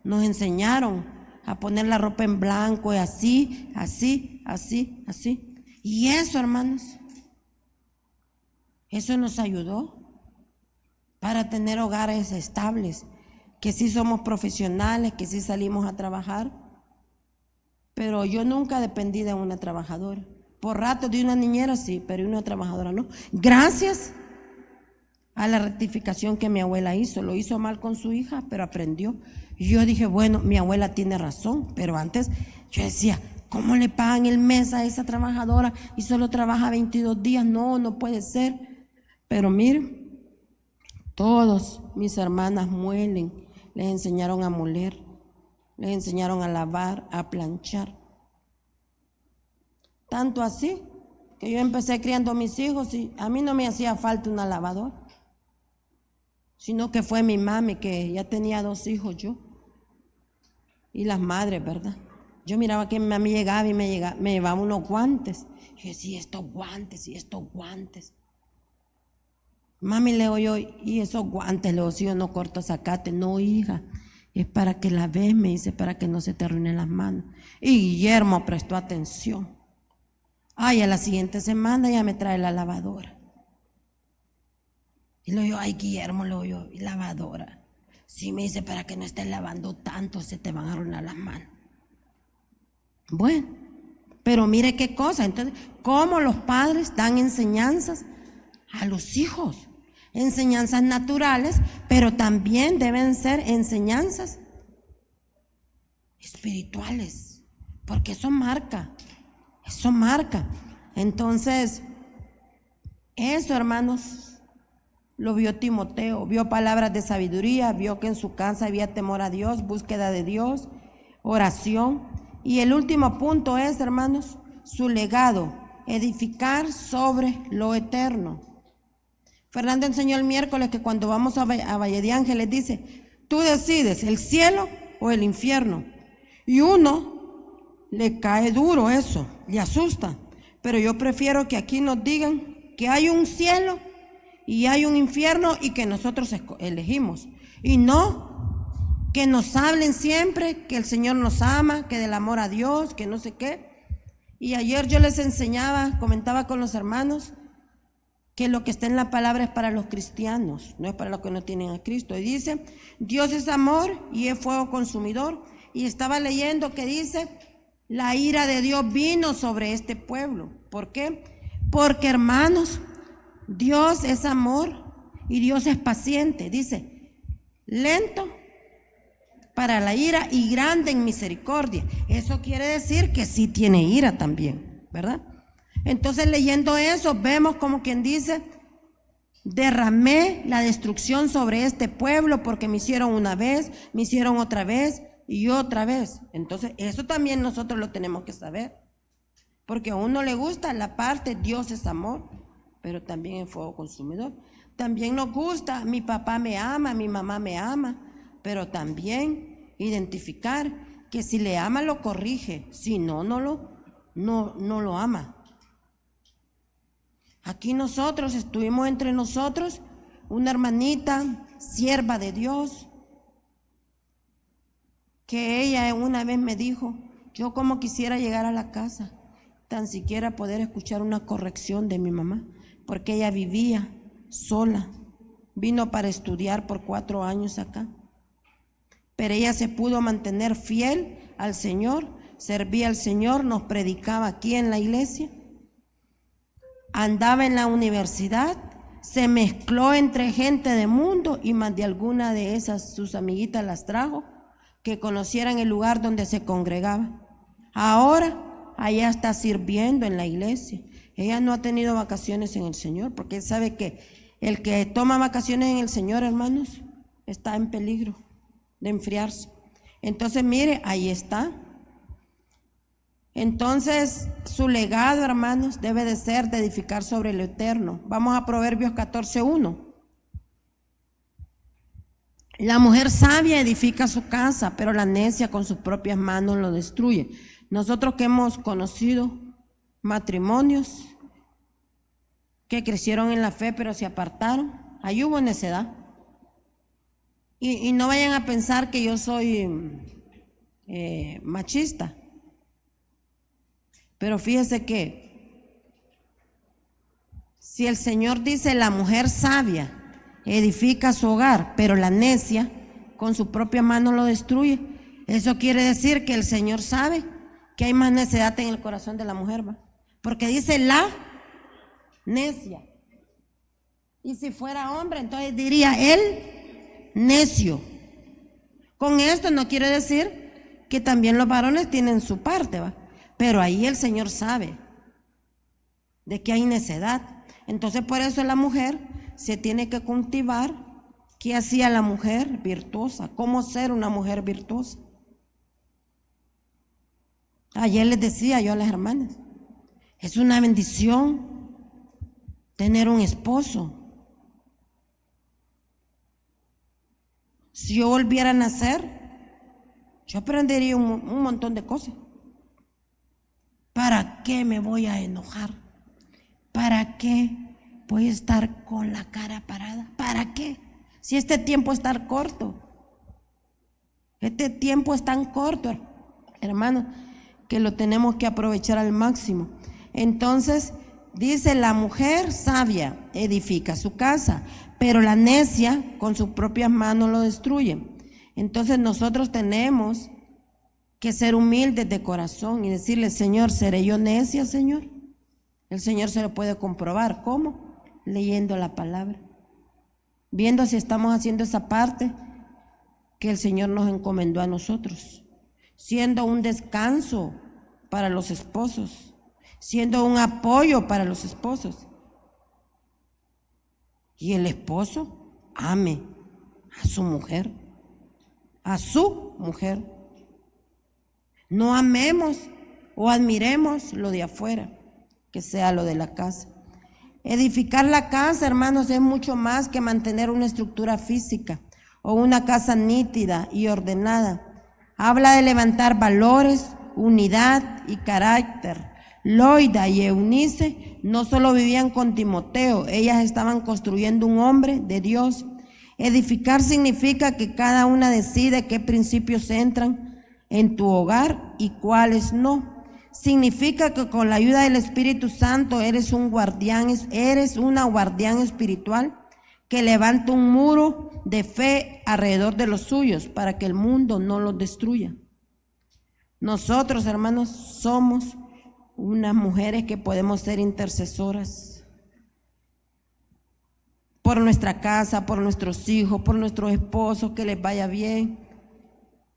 Nos enseñaron a poner la ropa en blanco y así. Y eso, hermanos, eso nos ayudó para tener hogares estables, que sí somos profesionales, que sí salimos a trabajar. Pero yo nunca dependí de una trabajadora. Por rato de una niñera sí, pero de una trabajadora no. Gracias a la rectificación que mi abuela hizo. Lo hizo mal con su hija, pero aprendió. Y yo dije, bueno, mi abuela tiene razón. Pero antes yo decía, ¿cómo le pagan el mes a esa trabajadora y solo trabaja 22 días? No puede ser. Pero miren, todos mis hermanas muelen. Les enseñaron a moler, les enseñaron a lavar, a planchar. Tanto así que yo empecé criando a mis hijos y a mí no me hacía falta una lavadora, sino que fue mi mami, que ya tenía 2 hijos yo, y las madres, ¿verdad? Yo miraba que mi mami llegaba y me llevaba unos guantes. Yo decía, estos guantes. Mami, le digo yo, y esos guantes, le digo, si yo no corto zacate. No, hija, es para que la veas, me dice, para que no se te arruinen las manos. Y Guillermo prestó atención. Ay, a la siguiente semana ya me trae la lavadora. Y le digo, ay, Guillermo, le digo yo, ¿y lavadora? Sí, me dice, para que no estés lavando tanto, se te van a arruinar las manos. Bueno, pero mire qué cosa. Entonces, cómo los padres dan enseñanzas a los hijos. Enseñanzas naturales, pero también deben ser enseñanzas espirituales, porque eso marca. Entonces, eso, hermanos, lo vio Timoteo, vio palabras de sabiduría, vio que en su casa había temor a Dios, búsqueda de Dios, oración. Y el último punto es, hermanos, su legado, edificar sobre lo eterno. Fernando enseñó el miércoles que cuando vamos a Valle de Ángeles dice, tú decides el cielo o el infierno. Y uno le cae duro eso, le asusta. Pero yo prefiero que aquí nos digan que hay un cielo y hay un infierno y que nosotros elegimos. Y no que nos hablen siempre que el Señor nos ama, que del amor a Dios, que no sé qué. Y ayer yo les enseñaba, comentaba con los hermanos, que lo que está en la palabra es para los cristianos, no es para los que no tienen a Cristo. Y dice, Dios es amor y es fuego consumidor. Y estaba leyendo que dice, la ira de Dios vino sobre este pueblo. ¿Por qué? Porque, hermanos, Dios es amor y Dios es paciente. Dice, lento para la ira y grande en misericordia. Eso quiere decir que sí tiene ira también, ¿verdad? Entonces, leyendo eso, vemos como quien dice, derramé la destrucción sobre este pueblo porque me hicieron una vez, me hicieron otra vez y otra vez. Entonces, eso también nosotros lo tenemos que saber, porque a uno le gusta la parte Dios es amor, pero también es fuego consumidor. También nos gusta, mi papá me ama, mi mamá me ama, pero también identificar que si le ama lo corrige, si no lo ama. Aquí nosotros estuvimos entre nosotros una hermanita, sierva de Dios, que ella una vez me dijo, yo como quisiera llegar a la casa, tan siquiera poder escuchar una corrección de mi mamá, porque ella vivía sola, vino para estudiar por 4 años acá, pero ella se pudo mantener fiel al Señor, servía al Señor, nos predicaba aquí en la iglesia. Andaba en la universidad, se mezcló entre gente de mundo y más de alguna de esas sus amiguitas las trajo, que conocieran el lugar donde se congregaba. Ahora, allá está sirviendo en la iglesia. Ella no ha tenido vacaciones en el Señor, porque él sabe que el que toma vacaciones en el Señor, hermanos, está en peligro de enfriarse. Entonces, mire, ahí está. Entonces, su legado, hermanos, debe de ser de edificar sobre lo eterno. Vamos a Proverbios 14:1. La mujer sabia edifica su casa, pero la necia con sus propias manos lo destruye. Nosotros que hemos conocido matrimonios que crecieron en la fe, pero se apartaron, ahí hubo necedad. Y no vayan a pensar que yo soy machista. Pero fíjese que si el Señor dice la mujer sabia edifica su hogar, pero la necia con su propia mano lo destruye, eso quiere decir que el Señor sabe que hay más necedad en el corazón de la mujer, ¿va? Porque dice la necia. Y si fuera hombre, entonces diría el necio. Con esto no quiere decir que también los varones tienen su parte, ¿va? Pero ahí el Señor sabe de que hay necedad. Entonces por eso la mujer se tiene que cultivar. ¿Qué hacía la mujer virtuosa? ¿Cómo ser una mujer virtuosa? Ayer les decía yo a las hermanas, es una bendición tener un esposo. Si yo volviera a nacer, yo aprendería un montón de cosas. ¿Para qué me voy a enojar? ¿Para qué voy a estar con la cara parada? ¿Para qué? Si este tiempo es tan corto. Este tiempo es tan corto, hermano, que lo tenemos que aprovechar al máximo. Entonces, dice, la mujer sabia edifica su casa, pero la necia con sus propias manos lo destruye. Entonces nosotros tenemos que ser humildes de corazón y decirle, Señor, ¿seré yo necia, Señor? El Señor se lo puede comprobar. ¿Cómo? Leyendo la palabra, viendo si estamos haciendo esa parte que el Señor nos encomendó a nosotros, siendo un descanso para los esposos, siendo un apoyo para los esposos. Y el esposo ame a su mujer, a su mujer. No amemos o admiremos lo de afuera, que sea lo de la casa. Edificar la casa, hermanos, es mucho más que mantener una estructura física o una casa nítida y ordenada. Habla de levantar valores, unidad y carácter. Loida y Eunice no solo vivían con Timoteo, ellas estaban construyendo un hombre de Dios. Edificar significa que cada una decide qué principios entran en tu hogar y cuáles no. Significa que con la ayuda del Espíritu Santo eres una guardián espiritual que levanta un muro de fe alrededor de los suyos para que el mundo no los destruya. Nosotros, hermanos, somos unas mujeres que podemos ser intercesoras por nuestra casa, por nuestros hijos, por nuestros esposos, que les vaya bien,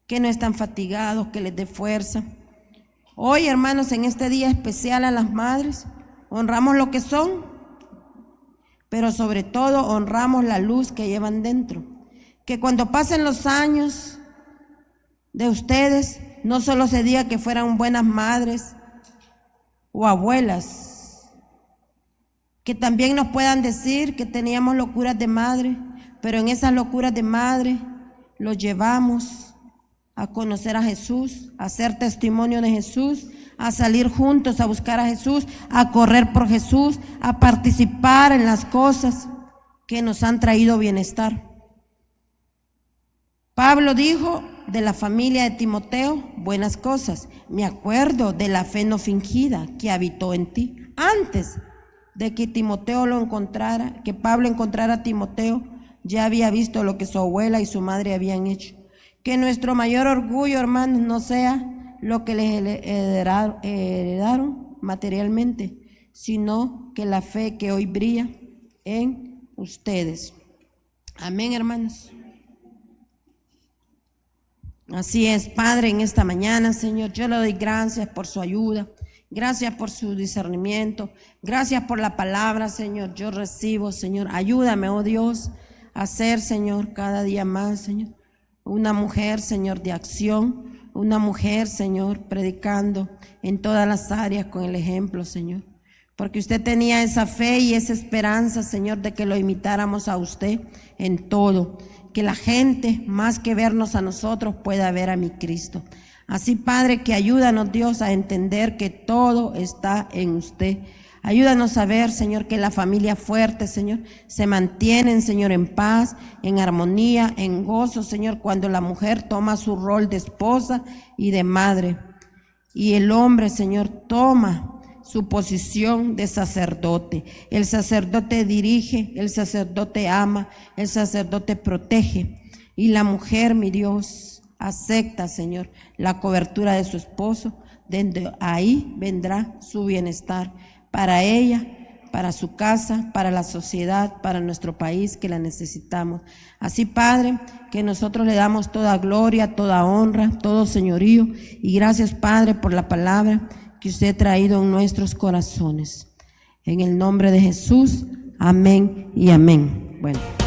que no están fatigados, que les dé fuerza. Hoy, hermanos, en este día especial a las madres, honramos lo que son, pero sobre todo honramos la luz que llevan dentro. Que cuando pasen los años de ustedes, no solo se diga que fueran buenas madres o abuelas, que también nos puedan decir que teníamos locuras de madre, pero en esas locuras de madre los llevamos a conocer a Jesús, a ser testimonio de Jesús, a salir juntos a buscar a Jesús, a correr por Jesús, a participar en las cosas que nos han traído bienestar. Pablo dijo de la familia de Timoteo buenas cosas. Me acuerdo de la fe no fingida que habitó en ti. Antes de que Timoteo lo encontrara, que Pablo encontrara a Timoteo, ya había visto lo que su abuela y su madre habían hecho. Que nuestro mayor orgullo, hermanos, no sea lo que les heredaron materialmente, sino que la fe que hoy brilla en ustedes. Amén, hermanos. Así es, Padre, en esta mañana, Señor, yo le doy gracias por su ayuda, gracias por su discernimiento, gracias por la palabra, Señor. Yo recibo, Señor, ayúdame, oh Dios, a hacer, Señor, cada día más, Señor, una mujer, Señor, de acción, una mujer, Señor, predicando en todas las áreas con el ejemplo, Señor. Porque usted tenía esa fe y esa esperanza, Señor, de que lo imitáramos a usted en todo. Que la gente, más que vernos a nosotros, pueda ver a mi Cristo. Así, Padre, que ayúdanos, Dios, a entender que todo está en usted. Ayúdanos a ver, Señor, que la familia fuerte, Señor, se mantienen, Señor, en paz, en armonía, en gozo, Señor, cuando la mujer toma su rol de esposa y de madre. Y el hombre, Señor, toma su posición de sacerdote. El sacerdote dirige, el sacerdote ama, el sacerdote protege. Y la mujer, mi Dios, acepta, Señor, la cobertura de su esposo. Desde ahí vendrá su bienestar para ella, para su casa, para la sociedad, para nuestro país que la necesitamos. Así, Padre, que nosotros le damos toda gloria, toda honra, todo señorío. Y gracias, Padre, por la palabra que usted ha traído en nuestros corazones. En el nombre de Jesús, amén y amén. Bueno.